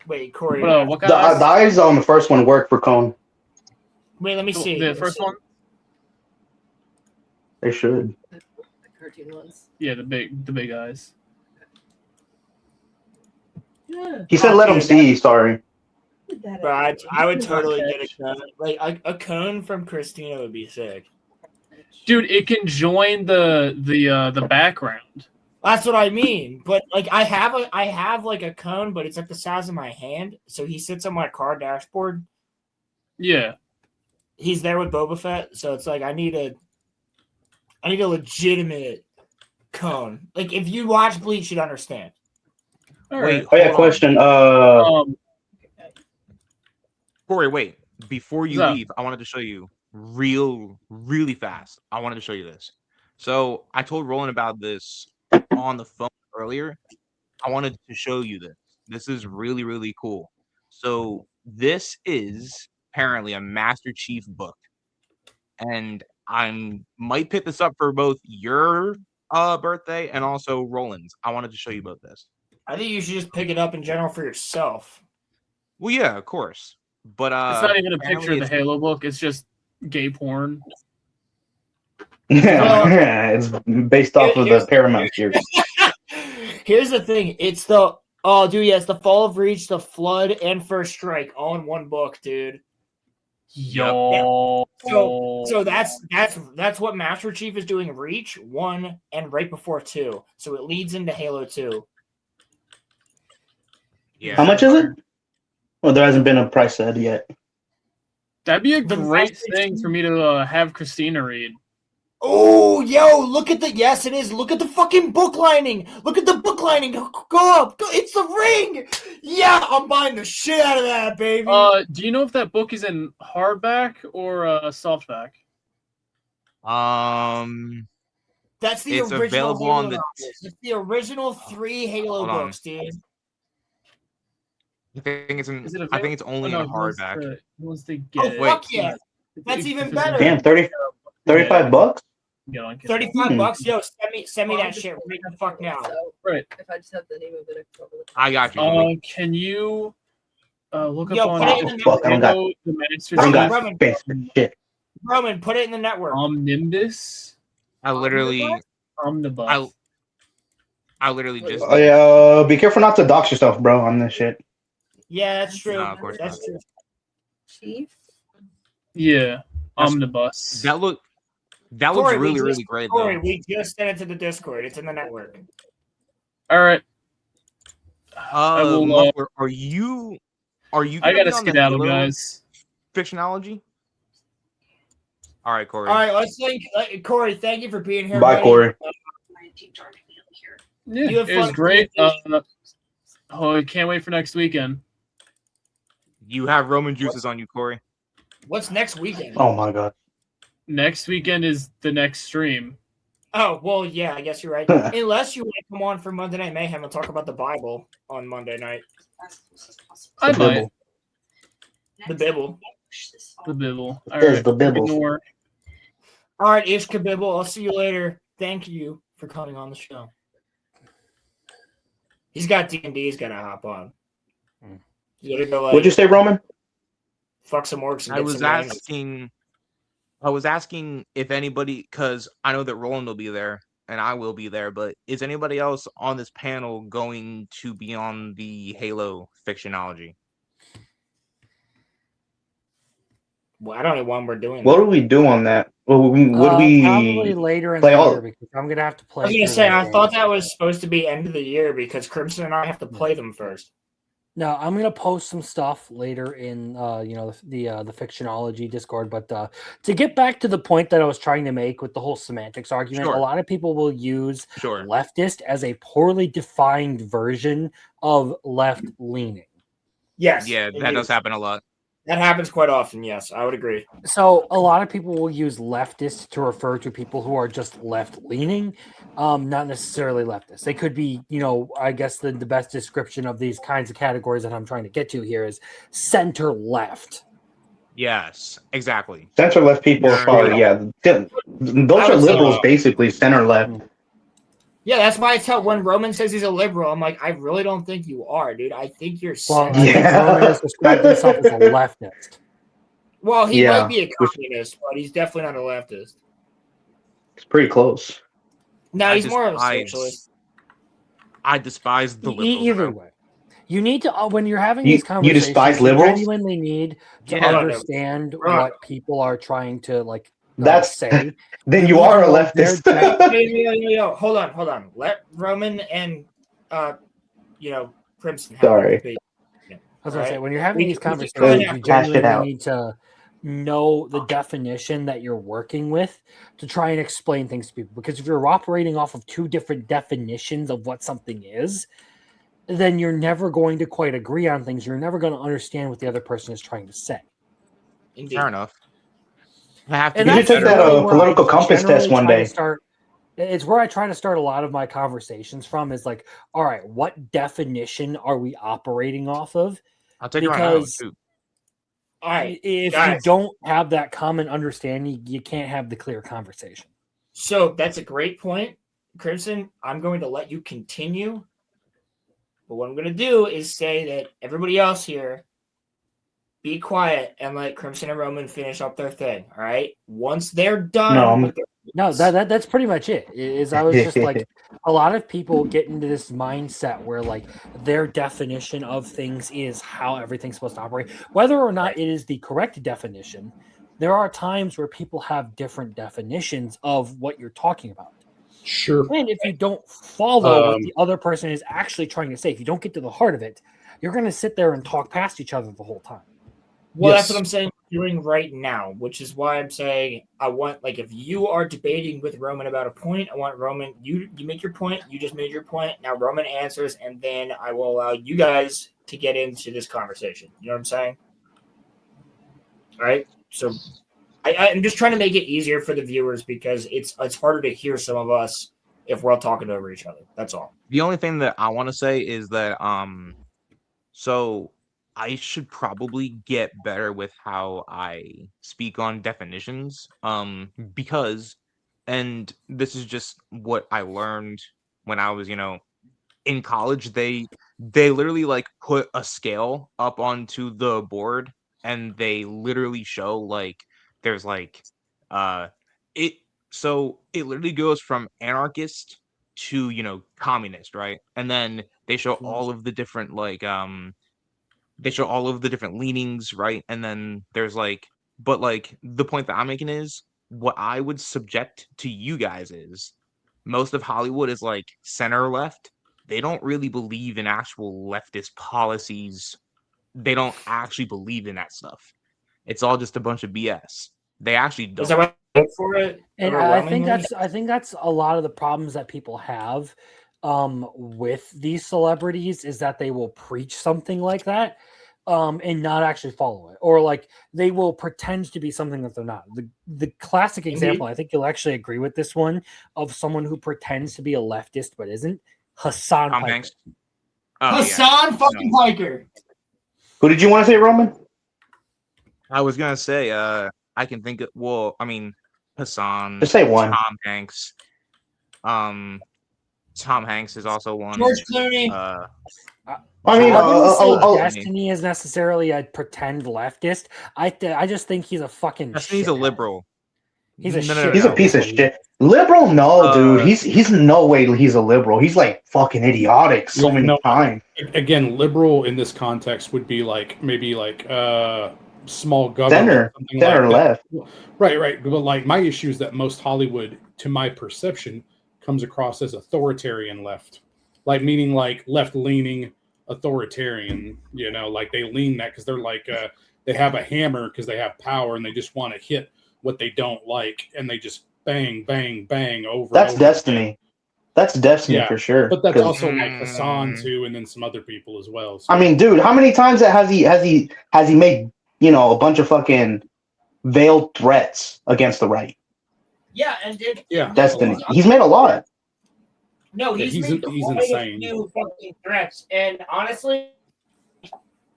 Wait, Corey. But, what kind The of eyes on the first one work for Cone. Wait, let me see. The first one? They should. The cartoon ones. Yeah, the big eyes. Yeah. He said, "Let him see." Sorry. Bro, I would totally get a cone. Like a cone from Christina would be sick. Dude, it can join the background. That's what I mean. But like I have like a cone, but it's like the size of my hand. So he sits on my car dashboard. Yeah. He's there with Boba Fett, so it's like I need a legitimate cone. Like if you watch Bleach, you'd understand. All Wait, right. Oh yeah, hold on. question. Corey, wait. Before you What's up? leave, I wanted to show you really fast. I wanted to show you this. So I told Roland about this on the phone earlier. I wanted to show you this. This is really cool. So this is apparently a Master Chief book. And I might pick this up for both your birthday and also Roland's. I wanted to show you both this. I think you should just pick it up in general for yourself. Well, yeah, of course. But It's not even a picture of the apparently Halo book. It's just gay porn. Yeah, it's based off of the Paramount series. Here's the thing. It's the it's the Fall of Reach, the Flood, and First Strike all in one book, dude. Yo. So that's what Master Chief is doing. Reach 1 and right before 2. So it leads into Halo 2. Yeah. How much is it? Well, there hasn't been a price said yet. That'd be a The great Master thing Chief- for me to have Christina read. Oh, yo, look at the yes, it is. Look at the fucking book lining. Look at the book lining. Go up. Go, it's the ring. Yeah, I'm buying the shit out of that, baby. Do you know if that book is in hardback or softback? That's the it's original available Halo on the- novels. It's the original 3 Halo Hold on. books, dude. I think it's in. Is it I think it's only in hardback. He wants to Oh, get it. fuck yeah. That's even better. Damn, 35 bucks? Get on, get 35 Hmm. bucks? Yo, send me that shit right the fuck now. So Right. if I just have the name of it, I can probably look I got you. Can you look Yo, up on put it in the Fuck, I don't got- Halo, the Master I don't got Roman. space for shit. Roman, put it in the network. Omnibus? I literally, Omnibus. I literally just. Oh, yeah, be careful not to dox yourself, bro, on this shit. Yeah, that's true. No, of course That's not. true. Chief. Yeah, That's- Omnibus. That looks Corey, we really just- great Corey, though. we just sent it to the Discord. It's in the network. All right. I will, Muffler, are you? I gonna gotta be on the skedaddle, Halo guys. Fictionology. All right, Corey. All right, let's thank Corey. Thank you for being here. Bye, buddy. Corey. Yeah, You have it was fun. great. I can't wait for next weekend. You have Roman juices on you, Corey. What's next weekend? Oh my god. Next weekend is the next stream. Oh, well, yeah, I guess you're right. Unless you want to come on for Monday Night Mayhem and talk about the Bible on Monday night. I The might. Bible. The Bible. The Bibble. All There's right. the Bibble. Ignore. All right, Ish Kabibble. I'll see you later. Thank you for coming on the show. He's got D&D. He's got to hop on. You gotta go, like, What'd you say, Roman? fuck some orcs and I get was some range. asking if anybody, because I know that Roland will be there and I will be there, but is anybody else on this panel going to be on the Halo Fictionology? Well, I don't know when we're doing What that. do we do on that? Well, would Probably we? later in play the all- year because I'm gonna have to play. I was gonna through say that I game. thought that was supposed to be end of the year because Crimson and I have to play them first. Now I'm gonna post some stuff later in the Fictionology Discord, but to get back to the point that I was trying to make with the whole semantics argument, Sure. a lot of people will use Sure. leftist as a poorly defined version of left leaning. Yes. Yeah, that indeed. does happen a lot. That happens quite often. Yes, I would agree. So a lot of people will use leftist to refer to people who are just left leaning, not necessarily leftist. They could be, I guess the best description of these kinds of categories that I'm trying to get to here is center left. Yes, exactly. Center left people Yeah, are yeah. those are liberals basically. Center left. Yeah, that's why I tell when Roman says he's a liberal, I'm like, I really don't think you are, dude. I think you're. Well, I center. think Roman has described himself as a leftist. Well, he Yeah, might be a communist, but he's definitely not a leftist. It's pretty close. No, he's more of a socialist. I despise the liberals. Either way, you need to when you're having You- these conversations. you despise liberals? Genuinely need to Yeah. understand Right. what people are trying to That's say. then You you need are to a know their leftist. Yo, hold on. Let Roman and Crimson have Sorry. a debate. I was gonna Right. say when you're having We- these we just conversations, kinda you hash it genuinely out. need to know the definition that you're working with to try and explain things to people. Because if you're operating off of two different definitions of what something is, then you're never going to quite agree on things. You're never going to understand what the other person is trying to say. Indeed. Fair enough. I have to And You be should that's take that really where political I compass generally test one try to day. start. It's where I try to start a lot of my conversations from. Is like, all right, what definition are we operating off of? I'll take it right now. Because Shoot. All right. if you guys. don't have that common understanding, you can't have the clear conversation. So that's a great point, Crimson. I'm going to let you continue. But what I'm going to do is say that everybody else here, be quiet and let Crimson and Roman finish up their thing. All right. Once they're done, No, I'm- with their- No, that's pretty much it. Is I was just like a lot of people get into this mindset where like their definition of things is how everything's supposed to operate, whether or not it is the correct definition. There are times where people have different definitions of what you're talking about. Sure. And if you don't follow what the other person is actually trying to say, if you don't get to the heart of it, you're going to sit there and talk past each other the whole time. Well, Yes. that's what I'm saying doing right now, which is why I'm saying I want, like, if you are debating with Roman about a point, I want Roman, you make your point, you just made your point, now Roman answers, and then I will allow you guys to get into this conversation. You know what I'm saying? All right? So I'm just trying to make it easier for the viewers because it's harder to hear some of us if we're all talking over each other. That's all. The only thing that I want to say is that so I should probably get better with how I speak on definitions because, and this is just what I learned when I was in college. They literally like put a scale up onto the board and they literally show like there's like it literally goes from anarchist to communist, right? And then they show all of the different they show all of the different leanings, right? And then there's like, but like the point that I'm making is what I would subject to you guys is most of Hollywood is like center left. They don't really believe in actual leftist policies. They don't actually believe in that stuff. It's all just a bunch of BS. They actually don't. Is that what I vote for it? And I think that's a lot of the problems that people have with these celebrities is that they will preach something like that and not actually follow it, or like they will pretend to be something that they're not. The classic example, I think you'll actually agree with this one, of someone who pretends to be a leftist but isn't, Hassan Tom Piker. Hanks. Oh, Hassan fucking Piker. Who did you want to say, Roman? I was gonna say, I can think of. Well, I mean, Hassan. Just say one. Tom Hanks. Tom Hanks is also one. George Clooney. I mean, I wouldn't say oh, Destiny is necessarily a pretend leftist. I just think he's a fucking. Destiny's a shithead. liberal. He's a he's a piece of shit. Liberal? No, dude. He's no way he's a liberal. He's like fucking idiotic so many times. Again, liberal in this context would be like maybe like small government, center left. Right. But like my issue is that most Hollywood, to my perception, comes across as authoritarian left, like meaning like left leaning, authoritarian. You know, like they lean that because they're like they have a hammer because they have power and they just want to hit what they don't like, and they just bang, bang, bang over. That's and over Destiny. again. That's Destiny Yeah, for sure. but that's 'Cause- also like Hassan too, and then some other people as well. So. I mean, dude, how many times has he made, you know, a bunch of fucking veiled threats against the right? Yeah, and did Destiny. He's made a lot. No, Yeah, he's made he's quite insane. a few fucking threats, and honestly,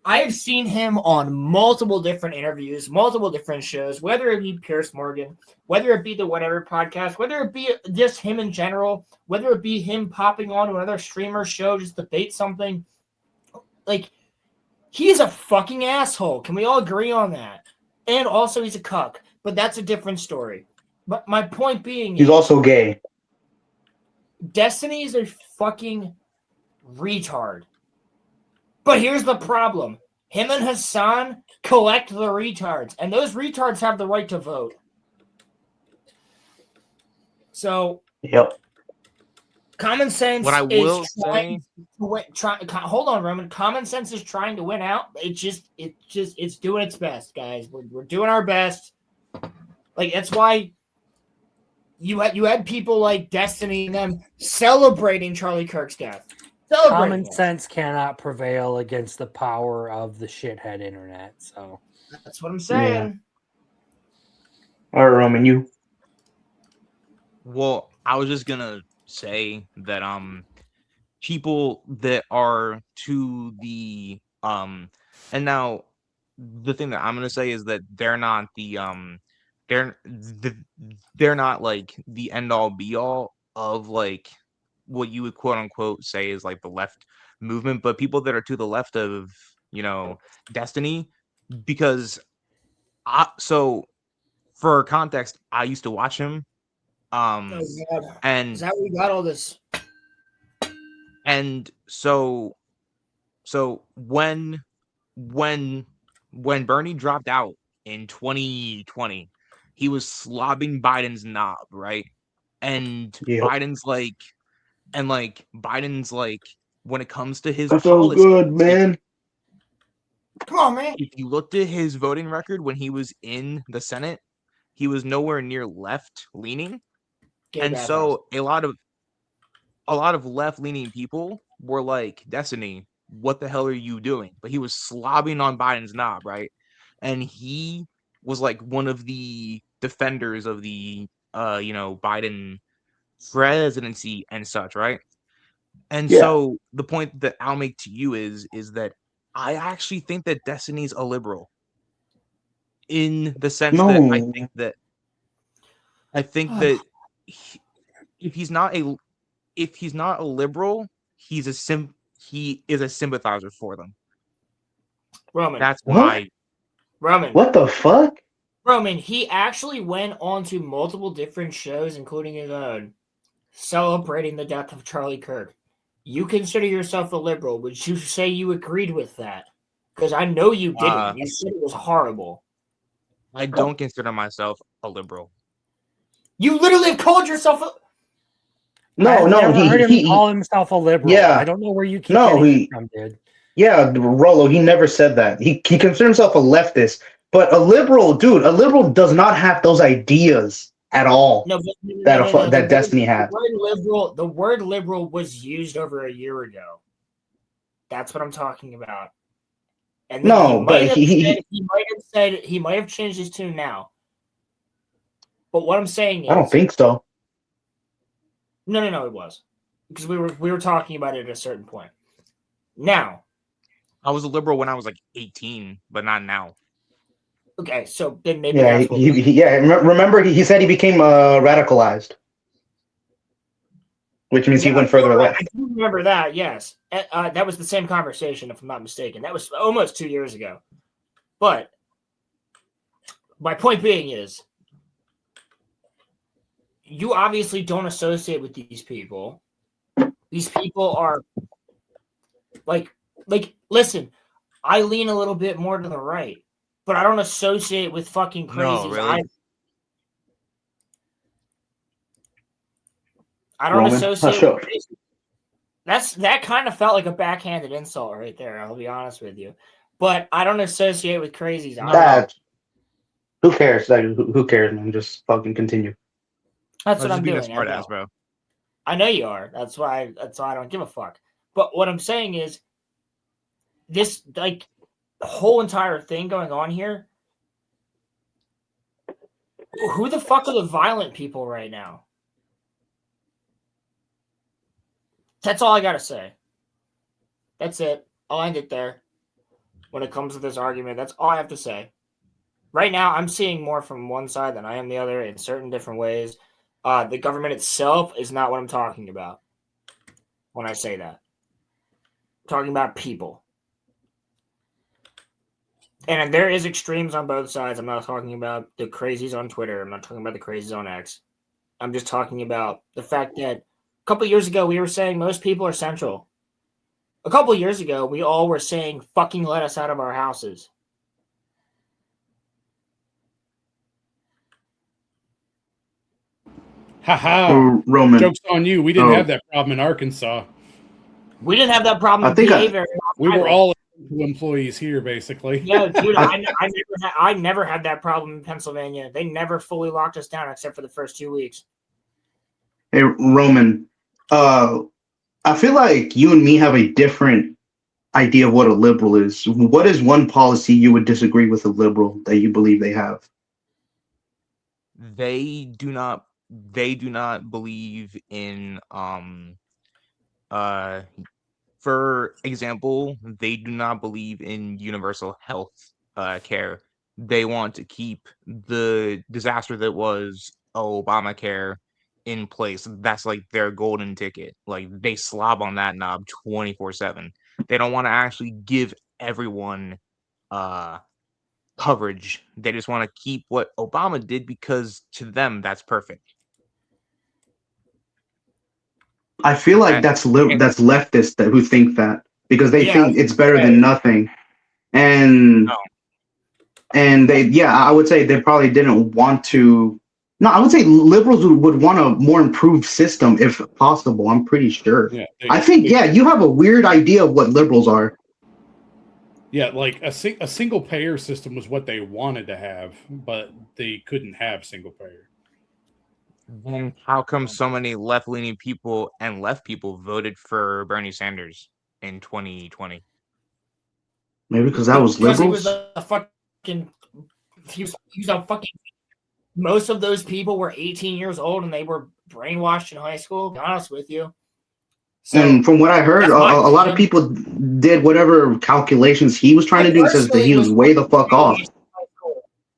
I have seen him on multiple different interviews, multiple different shows, whether it be Pierce Morgan, whether it be the Whatever podcast, whether it be just him in general, whether it be him popping on to another streamer show just to debate something. Like, he's a fucking asshole. Can we all agree on that? And also, he's a cuck, but that's a different story. But my point being He's is, also gay. Destiny is a fucking retard. But here's the problem. Him and Hassan collect the retards, and those retards have the right to vote. So, Yep. common sense What I will is say, hold on, Roman. Common sense is trying to win out. It's doing its best, guys. We're doing our best. Like, that's why you had people like Destiny and them celebrating Charlie Kirk's death. Common sense cannot prevail against the power of the shithead internet. So that's what I'm saying. Yeah. All right, Roman, you. well, I was just gonna say that people that are to the and now the thing that I'm gonna say is that they're not the they're not like the end all be all of like what you would quote unquote say is like the left movement, but people that are to the left of, you know, Destiny, because so for context, I used to watch him. Oh, God. And Is that where we got all this? And so when Bernie dropped out in 2020, he was slobbing Biden's knob, right? And Yep. Biden's like, when it comes to his That feels policies, good, man. Come on, man. if you looked at his voting record when he was in the Senate, he was nowhere near left leaning. And so a lot of left leaning people were like, Destiny, what the hell are you doing? But he was slobbing on Biden's knob, right? And he was like one of the defenders of the Biden presidency and such, right? And Yeah. so the point that I'll make to you is that I actually think that Destiny's a liberal, in the sense that I think that if he's not a liberal, he is a sympathizer for them. Roman. That's why. Roman. What the fuck? Roman, he actually went on to multiple different shows, including his own, celebrating the death of Charlie Kirk. You consider yourself a liberal. Would you say you agreed with that? Because I know you didn't. You said it was horrible. I don't consider myself a liberal. You literally have called yourself a... I've never heard him call himself a liberal. Yeah. I don't know where you keep getting it from, dude. Yeah, Rolo, he never said that. He considers himself a leftist, but a liberal does not have those ideas at all. That Destiny has. The word liberal was used over a year ago. That's what I'm talking about. And no, but he might have changed his tune now. But what I'm saying is, I don't think so. No, it was, because we were talking about it at a certain point. Now, I was a liberal when I was like 18, but not now. Okay, so then maybe remember he said he became radicalized, which means he went further left. I do remember that. Yes, that was the same conversation, if I'm not mistaken. That was almost 2 years ago. But my point being is, you obviously don't associate with these people. These people are like listen, I lean a little bit more to the right, but I don't associate with fucking crazies. No, really? I don't associate with crazies. that kind of felt like a backhanded insult right there. I'll be honest with you, but I don't associate with crazies. That who cares? Like, who cares, man? Just fucking continue. That's I'm what I'm just being a doing. smart ass, bro. I know you are. That's why I don't give a fuck. But what I'm saying is, this like whole entire thing going on here. Who the fuck are the violent people right now? That's all I gotta say. That's it. I'll end it there. When it comes to this argument, that's all I have to say. Right now, I'm seeing more from one side than I am the other in certain different ways. The government itself is not what I'm talking about when I say that. I'm talking about people. And there is extremes on both sides. I'm not talking about the crazies on Twitter. I'm not talking about the crazies on X. I'm just talking about the fact that a couple years ago, we were saying most people are central. A couple years ago, we all were saying, fucking let us out of our houses. Haha. Roman. Joke's on you. We didn't have that problem in Arkansas. We didn't have that problem in PA very often. We were all employees here, basically. No, dude, I never had that problem in Pennsylvania. They never fully locked us down except for the first 2 weeks. Hey, Roman. I feel like you and me have a different idea of what a liberal is. What is one policy you would disagree with a liberal that you believe they have? They do not believe in for example, they do not believe in universal health care. They want to keep the disaster that was Obamacare in place. That's like their golden ticket. Like they slob on that knob 24/7. They don't want to actually give everyone coverage. They just want to keep what Obama did because to them that's perfect. I feel like that's leftists who think that because they think it's better than nothing, and I would say they probably didn't want to. No, I would say liberals would want a more improved system if possible. I'm pretty sure. Yeah, I think you have a weird idea of what liberals are. Yeah, like a single payer system was what they wanted to have, but they couldn't have single payer. Then how come so many left-leaning people and left people voted for Bernie Sanders in 2020? Maybe because that was liberals. He was a fucking. He was a fucking. Most of those people were 18 years old and they were brainwashed in high school. To be honest with you. So, and from what I heard, a lot of people did whatever calculations he was trying to do. It says that he was way the fuck off.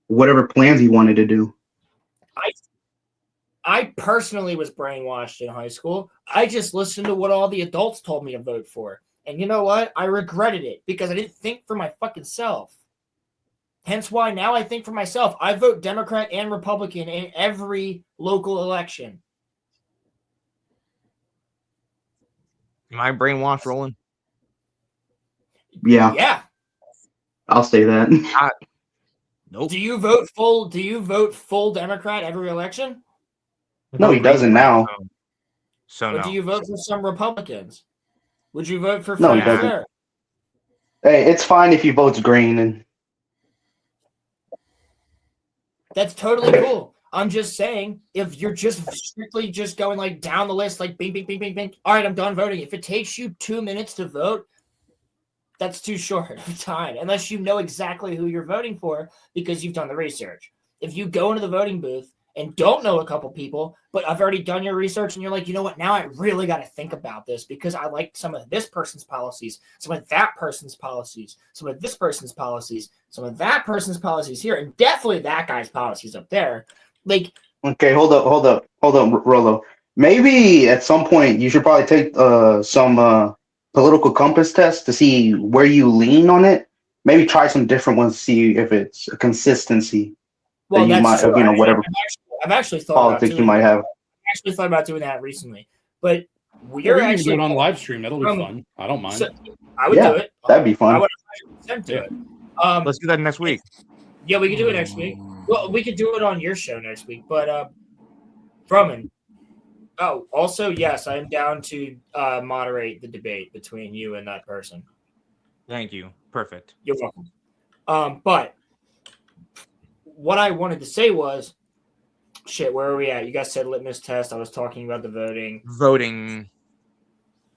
Whatever plans he wanted to do. I personally was brainwashed in high school. I just listened to what all the adults told me to vote for. And you know what? I regretted it because I didn't think for my fucking self. Hence why now I think for myself. I vote Democrat and Republican in every local election. Am I brainwashed, Roland? Yeah. Yeah. I'll say that. Nope. Do you vote full Democrat every election? No, he doesn't now. So but no. do you vote for some Republicans? Would you vote for No, he Frank doesn't. Fair? Hey, it's fine if he votes green and that's totally cool. I'm just saying, if you're just strictly just going like down the list, like bing, bing, bing, bing, bing. All right, I'm done voting. If it takes you 2 minutes to vote, that's too short of time, unless you know exactly who you're voting for because you've done the research. If you go into the voting booth and don't know a couple people, but I've already done your research and you're like, you know what, now I really got to think about this because I like some of this person's policies, some of that person's policies, some of this person's policies, some of that person's policies here, and definitely that guy's policies up there. Like, okay, hold up, Rolo. Maybe at some point you should probably take some political compass tests to see where you lean on it. Maybe try some different ones to see if it's a consistency. Well, that you that's might, true. whatever I've actually thought politics about you might have. I actually thought about doing that recently, but we can do it on live stream. That'll be fun. I don't mind. So I would do it. That'd be fun. I would 100% do it. Let's do that next week. Yeah, we could do it next week. Well, we could do it on your show next week. But Roman, Oh, also, yes, I am down to moderate the debate between you and that person. Thank you. Perfect. You're welcome. But what I wanted to say was, shit, where are we at? You guys said litmus test. I was talking about the voting. Voting.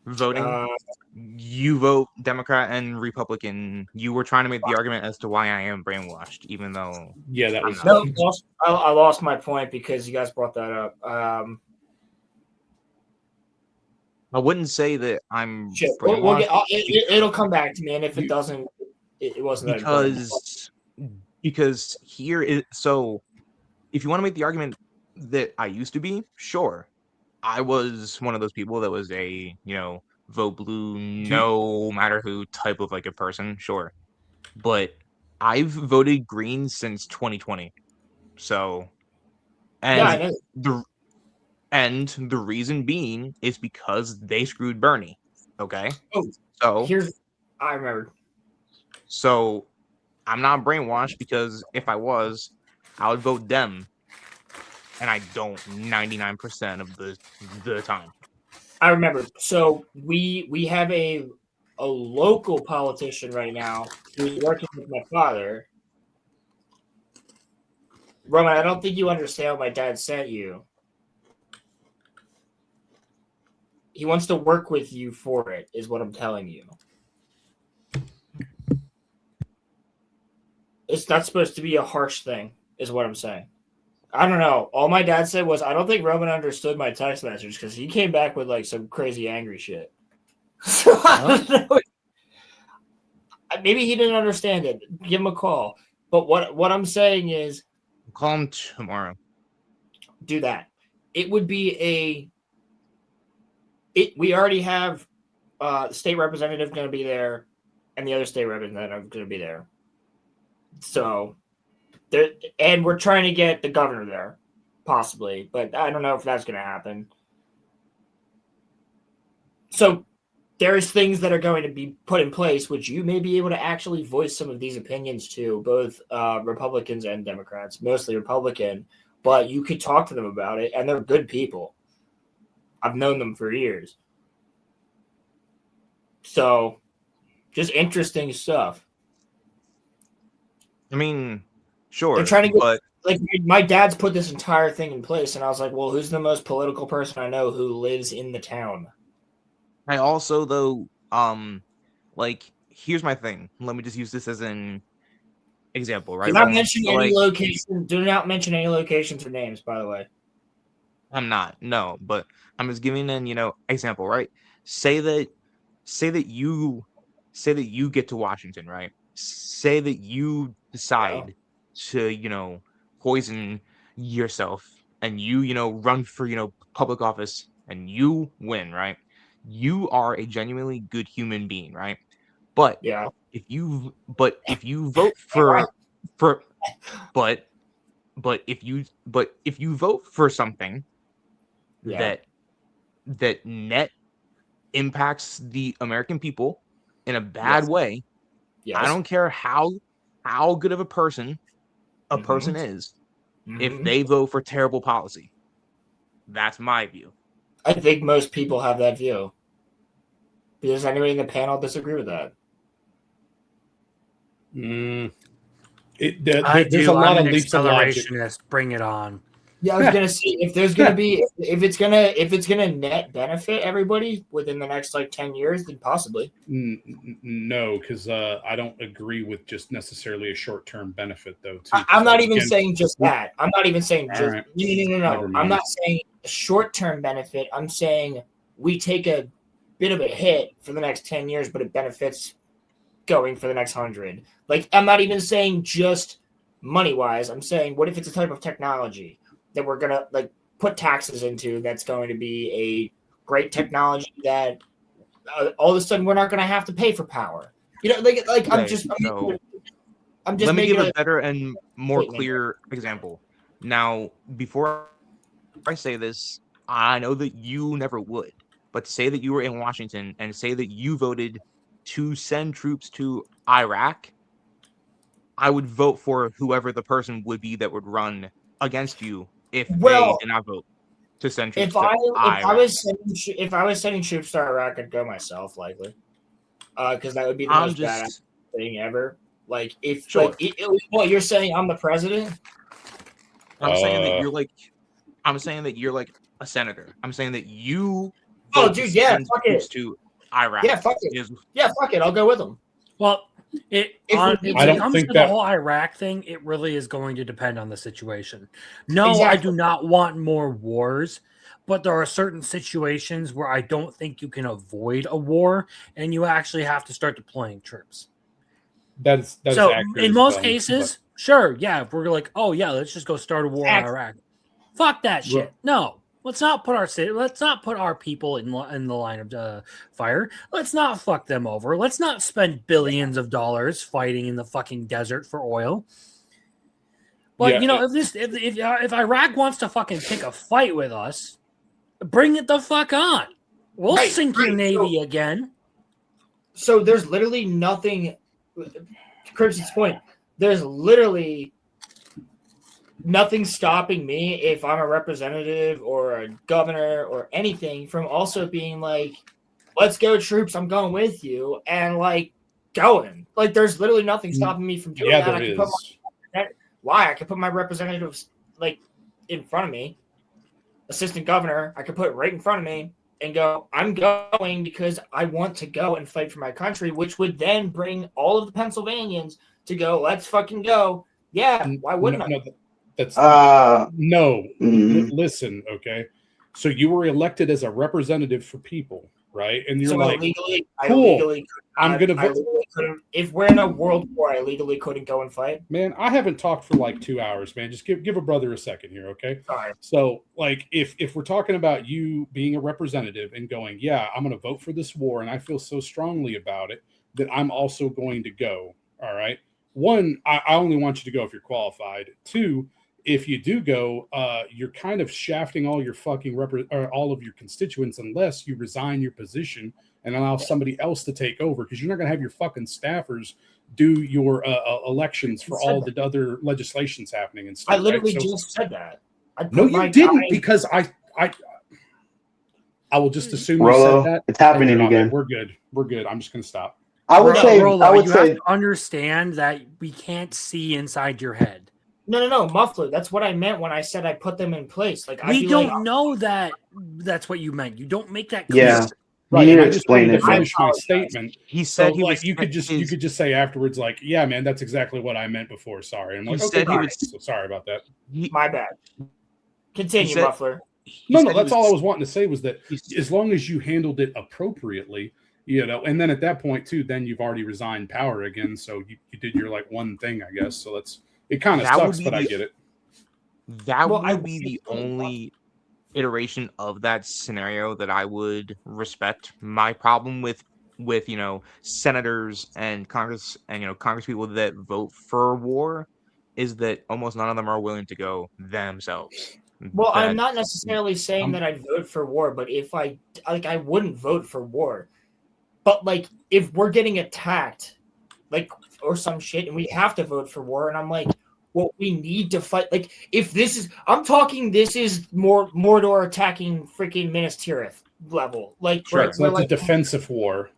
Uh, You vote Democrat and Republican. You were trying to make the argument as to why I am brainwashed, even though Yeah, that I'm was not. no, I lost my point because you guys brought that up. I wouldn't say that I'm Shit, brainwashed it'll come back to me, and if it doesn't, it wasn't that important. because here is so. If you want to make the argument that I used to be, sure, I was one of those people that was a vote blue no matter who type of like a person, sure, but I've voted green since 2020. So, Yeah, I and know. the reason being is because they screwed Bernie. Okay. Oh, I remember. So I'm not brainwashed because if I was, I would vote Dem, and I don't 99% of the time. I remember. So we have a local politician right now who's working with my father. Roman, I don't think you understand what my dad sent you. He wants to work with you for it, is what I'm telling you. It's not supposed to be a harsh thing, is what I'm saying. I don't know. All my dad said was, I don't think Roman understood my text message because he came back with like some crazy angry shit. So I don't know. Maybe he didn't understand it. Give him a call. But what I'm saying is, call him tomorrow. Do that. It would be we already have the state representative going to be there, and the other state representative going to be there. So, and we're trying to get the governor there, possibly, but I don't know if that's going to happen. So, there's things that are going to be put in place, which you may be able to actually voice some of these opinions to, both Republicans and Democrats, mostly Republican, but you could talk to them about it, and they're good people. I've known them for years. So, just interesting stuff. I mean, sure. They're trying to get, like, my dad's put this entire thing in place, and I was like, well, who's the most political person I know who lives in the town? I also, though, like, here's my thing. Let me just use this as an example, right? Do not mention any location. Do not mention any locations or names, by the way. I'm not, no, but I'm just giving an example, right? Say that you get to Washington, right? Say that you decide to poison yourself, and you run for public office, and you win, right? You are a genuinely good human being, right? But if you vote if you vote for something that net impacts the American people in a bad way, I don't care how good of a person person is, if they vote for terrible policy. That's my view. I think most people have that view. Does anybody in the panel disagree with that? There's a lot of leaps of logic. Bring it on. Yeah, I was gonna say if there's gonna be if it's gonna net benefit everybody within the next like 10 years, then possibly. No, because I don't agree with just necessarily a short-term benefit, though. I'm not even saying just that. I'm not even saying just no. Never I'm not saying a short-term benefit. I'm saying we take a bit of a hit for the next 10 years, but it benefits going for the next 100. Like, I'm not even saying just money-wise. I'm saying, what if it's a type of technology that we're gonna like put taxes into that's going to be a great technology that all of a sudden we're not going to have to pay for power. I'm just let me give a better and more clear example. Now, before I say this, I know that you never would, but say that you were in Washington and say that you voted to send troops to Iraq, I would vote for whoever the person would be that would run against you if they did not vote. to send troops If I Iraq. was sending troops to Iraq, I'd go myself likely, because that would be the I'm most badass just thing ever. Like if Sure. what you're saying, I'm the president. I'm saying that you're like a senator. I'm saying that you Oh, vote to dude, yeah, send fuck troops it. to Iraq. Yeah, fuck it. Yeah, fuck it. I'll go with them. Well, If when we- I it don't comes think to that- the whole Iraq thing, it really is going to depend on the situation. No, I Exactly. do not want more wars, but there are certain situations where I don't think you can avoid a war, and you actually have to start deploying troops. That's So accurate in as most well, cases, sure, yeah, if we're like, oh yeah, let's just go start a war in Exactly. Iraq. Fuck that shit. Right. No, let's not put our people in the line of fire. Let's not fuck them over. Let's not spend billions of dollars fighting in the fucking desert for oil. But Yeah, if Iraq wants to fucking pick a fight with us, bring it the fuck on. We'll Right, sink your right. navy again. So there's literally nothing. Crimson's point. There's literally nothing stopping me if I'm a representative or a governor or anything from also being like, "Let's go, troops! I'm going with you," and like going. Like there's literally nothing stopping me from doing yeah, that. there is. Why? I could put my representatives like in front of me. Assistant governor, I could put right in front of me and go, I'm going because I want to go and fight for my country, which would then bring all of the Pennsylvanians to go, let's fucking go. Yeah, why wouldn't I? No, that's mm. Listen, okay. So you were elected as a representative for people, right? And you're So like, illegally, cool. I'm gonna vote. If we're in a world war, I legally couldn't go and fight. Man, I haven't talked for like 2 hours, man. Just give a brother a second here, okay? Sorry. So, like, if we're talking about you being a representative and going, yeah, I'm going to vote for this war, and I feel so strongly about it that I'm also going to go. All right. One, I only want you to go if you're qualified. Two, if you do go, you're kind of shafting all your fucking all of your constituents unless you resign your position and allow somebody else to take over, because you're not going to have your fucking staffers do your elections for all the other legislations happening and stuff. I literally right? just said that. No, you didn't, because I will just assume you said that. It's happening again. We're good. We're good. I'm just going to stop. I would say you have to understand that we can't see inside your head. No, muffler. That's what I meant when I said I put them in place. Like we don't know that that's what you meant. You don't make that clear. Yeah. Right, you I just explain wanted it. to finish my statement. He said so, like, you could just say afterwards, like, yeah, man, that's exactly what I meant before. Sorry. And I'm like, okay, so sorry about that. My bad. Continue, muffler. No, that's all I was wanting to say was that as long as you handled it appropriately, and then at that point too, then you've already resigned power again. So you did your like one thing, I guess. So it kind of sucks, but I get it. That would be the only iteration of that scenario that I would respect. My problem with senators and Congress and Congress people that vote for war is that almost none of them are willing to go themselves. Well, I'm not necessarily saying that I'd vote for war, but if I wouldn't vote for war. But like if we're getting attacked, like or some shit, and we have to vote for war, and I'm like, well, we need to fight. Like if this is, this is Mordor attacking freaking Minas Tirith level. Like sure, that's like, a defensive war.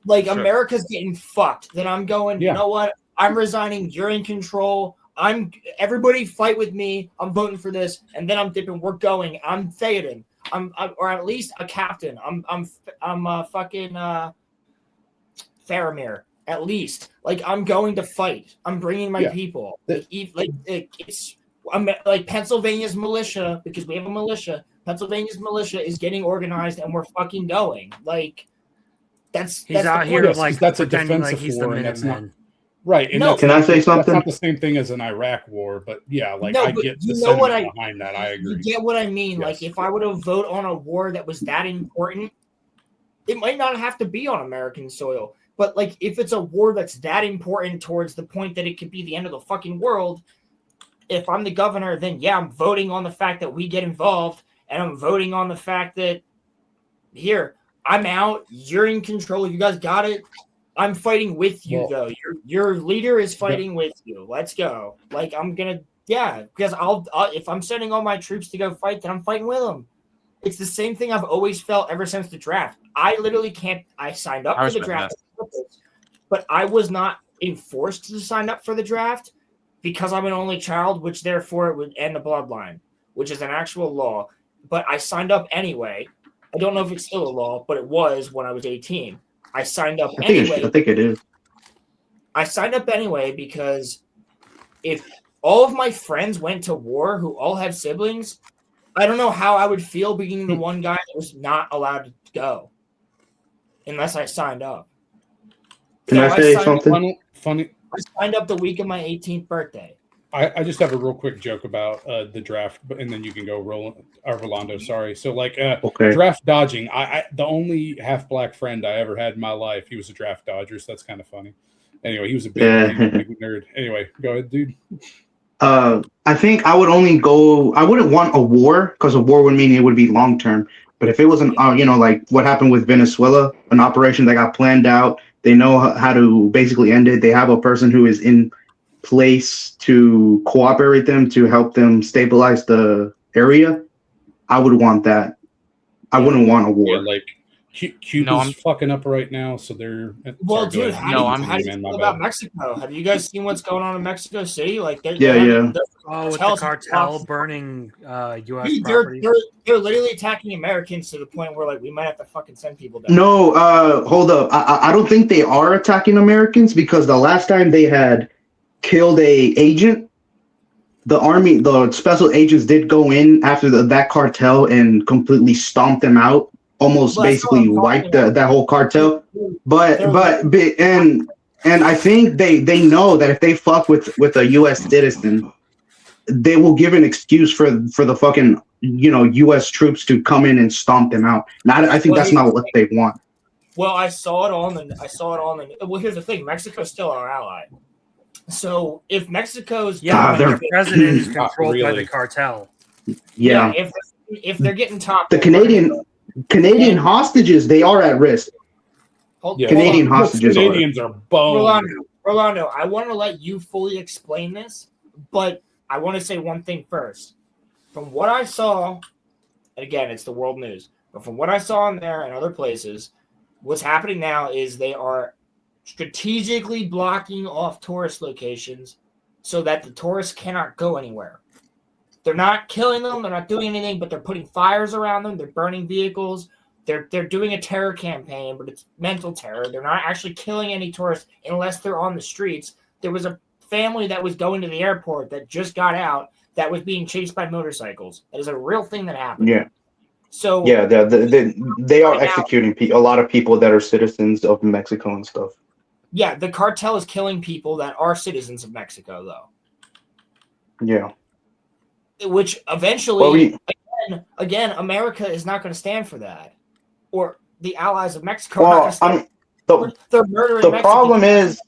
Like sure. America's getting fucked. Then I'm going. You know what? I'm resigning. You're in control. Everybody fight with me. I'm voting for this, and then I'm dipping. We're going. I'm Theoden. or at least a captain. I'm a fucking Faramir. At least, like, I'm going to fight. I'm bringing my people. I'm like Pennsylvania's militia, because we have a militia. Pennsylvania's militia is getting organized, and we're fucking going. Like, that's out here like that's a defending defensive like he's war, the and that's not Minuteman. right. And No, can I say something? That's not the same thing as an Iraq war, but yeah, like No, I but get you the know what sentiment behind that. I agree. You get what I mean? Yes. Like, if I were to vote on a war that was that important, it might not have to be on American soil. But, like, if it's a war that's that important towards the point that it could be the end of the fucking world, if I'm the governor, then, yeah, I'm voting on the fact that we get involved, and I'm voting on the fact that, here, I'm out, you're in control, you guys got it. I'm fighting with you, though. Your leader is fighting with you. Let's go. Like, I'm going to, because I'll if I'm sending all my troops to go fight, then I'm fighting with them. It's the same thing I've always felt ever since the draft. I literally can't. I signed up I for the respect draft, but I was not enforced to sign up for the draft because I'm an only child, which therefore it would end the bloodline, which is an actual law. But I signed up anyway. I don't know if it's still a law, but it was when I was 18. I signed up anyway. I think it is. I signed up anyway because if all of my friends went to war who all have siblings, I don't know how I would feel being the one guy that was not allowed to go unless I signed up. Can I say something? Funny. I signed up the week of my 18th birthday. I just have a real quick joke about the draft, and then you can go Rolando. Sorry. So Okay. draft dodging. I the only half black friend I ever had in my life, he was a draft dodger, so that's kind of funny. Anyway, he was a big nerd. Anyway, go ahead, dude. I think I would only go. I wouldn't want a war because a war would mean it would be long term. But if it was an, like what happened with Venezuela, an operation that got planned out, they know how to basically end it. They have a person who is in place to cooperate them to help them stabilize the area. I would want that. I wouldn't want a war. Yeah, Cuba's fucking up right now, so they're. Well, dude, how do you feel about bad. Mexico? Have you guys seen what's going on in Mexico City? Like, with the cartel burning U.S. properties. They're literally attacking Americans to the point where like we might have to fucking send people down. No, hold up. I don't think they are attacking Americans because the last time they had killed a agent, the special agents did go in after that cartel and completely stomped them out. Almost basically wiped that whole cartel, but I think they know that if they fuck with a U.S. citizen, they will give an excuse for the fucking U.S. troops to come in and stomp them out. I think that's not what they want. Well, I saw it all in the. Well, here's the thing: Mexico's still our ally. So if Mexico's their president is controlled by the cartel. Yeah. If they're getting top, the Canadian hostages, they are at risk. Canadian hostages. Canadians are boned. Rolando, I want to let you fully explain this, but I want to say one thing first. From what I saw, and again, it's the world news, but from what I saw in there and other places, what's happening now is they are strategically blocking off tourist locations so that the tourists cannot go anywhere. They're not killing them. They're not doing anything, but they're putting fires around them. They're burning vehicles. They're doing a terror campaign, but it's mental terror. They're not actually killing any tourists unless they're on the streets. There was a family that was going to the airport that just got out that was being chased by motorcycles. That is a real thing that happened. Yeah. So yeah, they are executing a lot of people that are citizens of Mexico and stuff. Yeah, the cartel is killing people that are citizens of Mexico, though. Yeah. Which eventually, again, America is not going to stand for that, or the allies of Mexico. They're murdering. The problem is,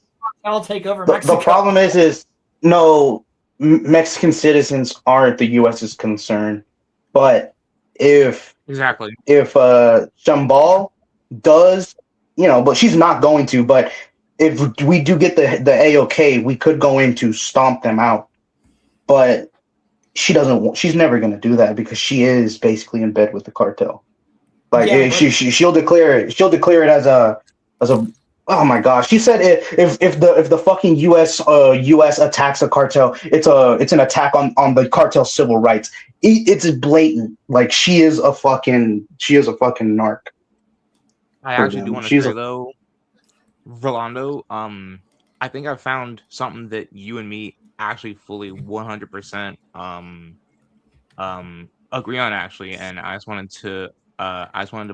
I'll take over Mexico. The problem is no, Mexican citizens aren't the U.S.'s concern, but if Shambal does, but she's not going to. But if we do get the AOK, we could go in to stomp them out, but. She's never going to do that because she is basically in bed with the cartel. She'll declare it as a oh my gosh. She said if the fucking US attacks a cartel, it's an attack on the cartel's civil rights. It's blatant. Like she is a fucking narc. I actually do want to say though, Rolando, I think I found something that you and me actually fully 100% agree on actually, and I just wanted to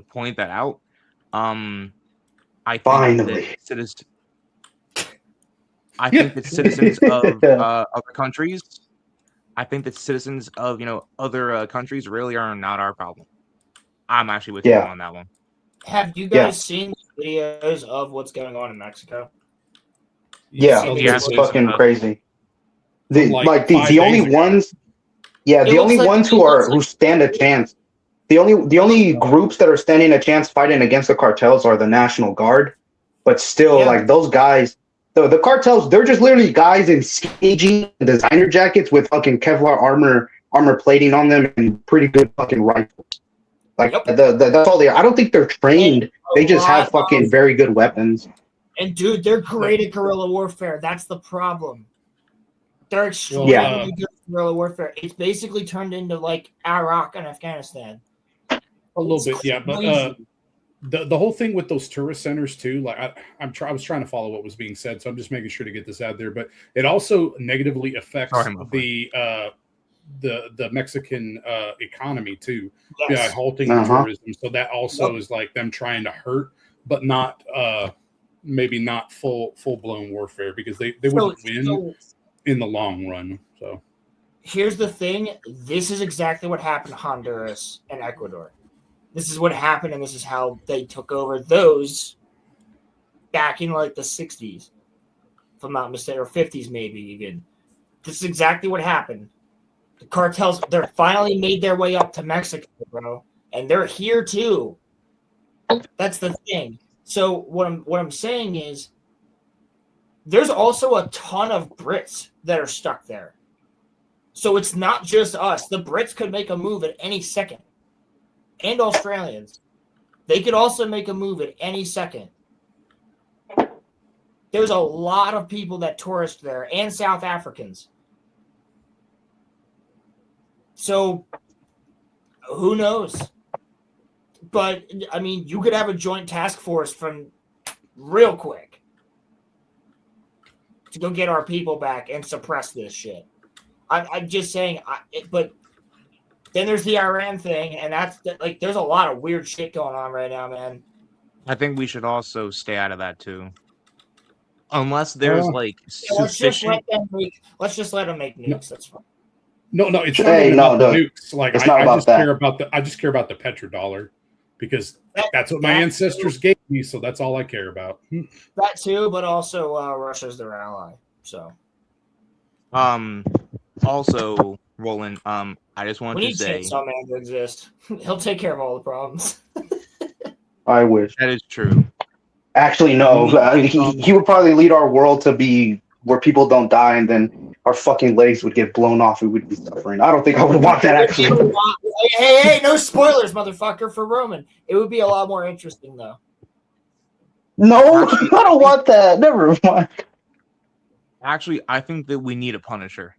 point that out. I think that citizens of other countries, other countries really are not our problem. I'm actually with you on that one. Have you guys seen videos of what's going on in Mexico? Yeah, it's fucking crazy. The only ones who stand a chance. The only groups that are standing a chance fighting against the cartels are the National Guard. But still, those guys, the cartels, they're just literally guys in skinny jeans and designer jackets with fucking Kevlar armor plating on them and pretty good fucking rifles. Like Yep. that's all they are. I don't think they're trained. They just have fucking very good weapons. And dude, they're great at guerrilla warfare. That's the problem. They're extremely good at guerrilla warfare. It's basically turned into like Iraq and Afghanistan. A little bit, yeah. But the whole thing with those tourist centers too, like I was trying to follow what was being said, so I'm just making sure to get this out there. But it also negatively affects the Mexican economy too, by halting tourism. So that also is like them trying to hurt, but not maybe not full blown warfare, because they wouldn't win in the long run. So here's the thing: this is exactly what happened to Honduras and Ecuador. This is what happened, and this is how they took over those back in like the 60s, if I'm not mistaken, or 50s maybe even. This is exactly what happened. The cartels, they're finally made their way up to Mexico, bro, and they're here too. That's the thing. So what I'm saying is, there's also a ton of Brits that are stuck there. So it's not just us. The Brits could make a move at any second. And Australians. They could also make a move at any second. There's a lot of people that tourist there, and South Africans. So who knows? But I mean, you could have a joint task force from real quick to go get our people back and suppress this shit. I'm just saying, but then there's the Iran thing, and that's like, there's a lot of weird shit going on right now, man. I think we should also stay out of that too, unless there's like sufficient. Let's just let them make nukes. That's fine. No, it's not about the nukes. Like it's not I about just that. care about I just care about the petrodollar, because that's what my ancestors gave me. So that's all I care about. That too, but also Russia's their ally. So, also, Roland, I just wanted to say, some man to exist. He'll take care of all the problems. I wish. That is true. Actually, no. He would probably lead our world to be where people don't die, and then our fucking legs would get blown off and we'd be suffering. I don't think I would want that, actually. Hey, no spoilers, motherfucker, for Roman. It would be a lot more interesting, though. No, I don't want that. Never mind. Actually, I think that we need a Punisher.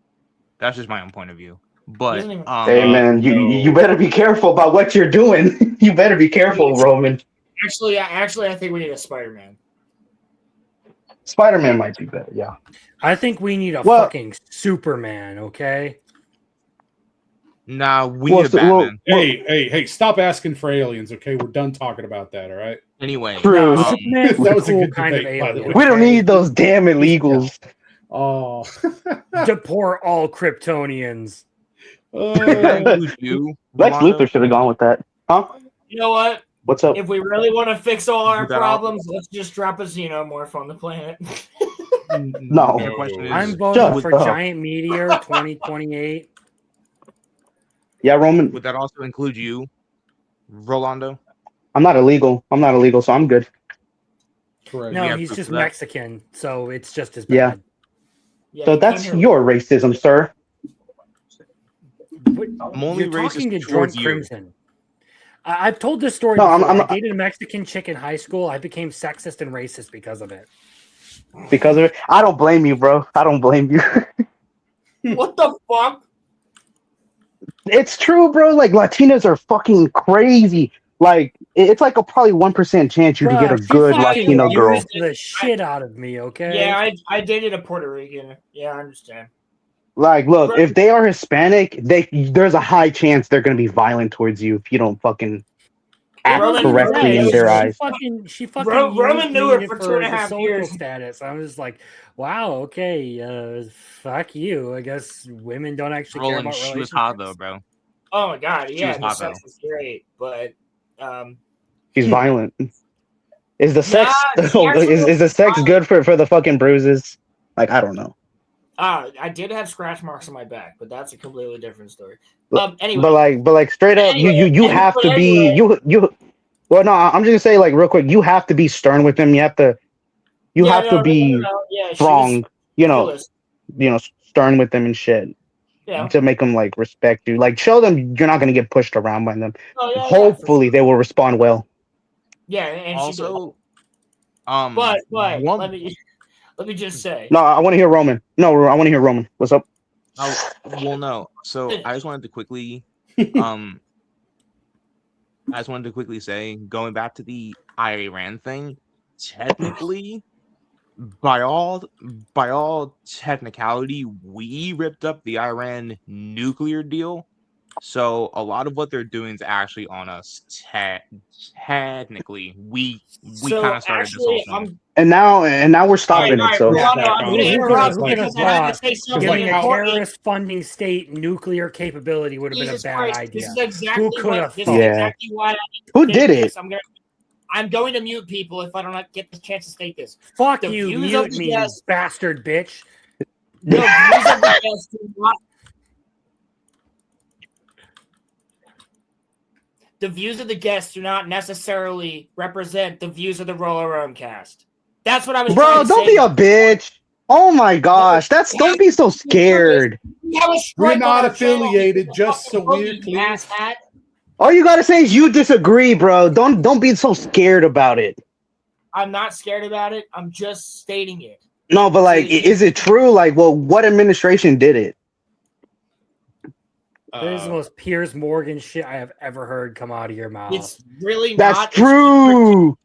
That's just my own point of view. But hey, man, you better be careful about what you're doing. You better be careful, Roman. Actually, I think we need a Spider-Man. Spider-Man might be better, yeah. I think we need a fucking Superman, okay? Nah, we need a Batman. Hey, stop asking for aliens, okay? We're done talking about that, all right? Anyway. True. That was a good debate, by the way. We don't need those damn illegals. Oh. Deport all Kryptonians. Lex Luthor should have gone with that. Huh? You know what? What's up? If we really want to fix all our problems, let's just drop a xenomorph on the planet. No. I'm voting for Giant Meteor 2028. Yeah, Roman. Would that also include you, Rolando? I'm not illegal, so I'm good. Correct. No, he's just Mexican, so it's just as bad. Yeah. So that's your racism, sir. I'm only You're racist talking to towards Drunk you. Crimson. I've told this story No, before. I'm I dated a Mexican chick in high school. I became sexist and racist because of it. Because of it? I don't blame you, bro. I don't blame you. What the fuck? It's true, bro. Like, Latinas are fucking crazy. Like, it's like a probably 1% chance you could get a good Latino girl. The shit out of me, okay? Yeah, I dated a Puerto Rican. Yeah, I understand. Like, look, if they are Hispanic, there's a high chance they're going to be violent towards you if you don't fucking act correctly in their eyes. She fucking Roman knew her for 2.5 social years. status. I was like, wow, okay, fuck you. I guess women don't actually care about relationships. She was hot though, bro. Oh my god, yeah, was the hot, sex is great, but He's violent. Is the sex is the sex good for the fucking bruises? Like, I don't know. I did have scratch marks on my back, but that's a completely different story. Anyway, but like straight up, you have to be you. Well, no, I'm just gonna say, like, real quick, you have to be stern with him. You have to be Yeah, strong. You know, stern with them and shit. Yeah. to make them like respect you. Like show them you're not gonna get pushed around by them. Oh, yeah, Hopefully they will respond well. Yeah, and Also, but one, let me just say. No, I want to hear Roman. No, I want to hear Roman. What's up? well, no. So I just wanted to quickly, say, going back to the Iran thing, technically, by all technicality, we ripped up the Iran nuclear deal. So a lot of what they're doing is actually on us. Technically, we kind of started this whole thing. And now we're stopping it. So Hold on, I'm going to interrupt Who would have because I have to thought say something giving a important. terrorist funding state nuclear capability would have been a Jesus bad Christ, idea? This is exactly Who could have this thought? is Yeah. exactly why I who did it? I'm going to mute people if I don't get the chance to state this. Fuck The you, views of mute the me, you guests- bastard bitch. The views of the guests do not. The views of the guests do not necessarily represent the views of the RoloRome cast. That's what I was trying Bro, to don't say. be a bitch. Oh my gosh, don't be so scared. We have a strike We're on not our channel affiliated, because just so fucking we're Boogie, clear. asshat. All you gotta say is you disagree, bro. Don't be so scared about it. I'm not scared about it. I'm just stating it. No, but like, is it true? Like, well, what administration did it? This is the most Piers Morgan shit I have ever heard come out of your mouth. It's really That's not. true. It's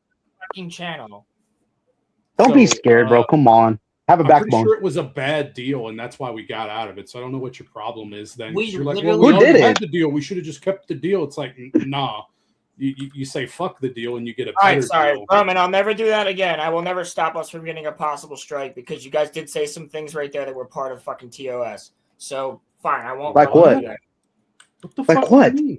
fucking channel. Don't be scared, bro. Come on, have a I'm pretty backbone. sure it was a bad deal, and that's why we got out of it. So I don't know what your problem is. Then We 'cause you're like, literally- well, we Who did already it? had the deal. We should have just kept the deal. It's like, nah. You say fuck the deal, and you get a All better right, sorry, deal. Roman. I'll never do that again. I will never stop us from getting a possible strike because you guys did say some things right there that were part of fucking TOS. So fine, I won't. Like I won't what? do that. What the Like fuck what? do you mean?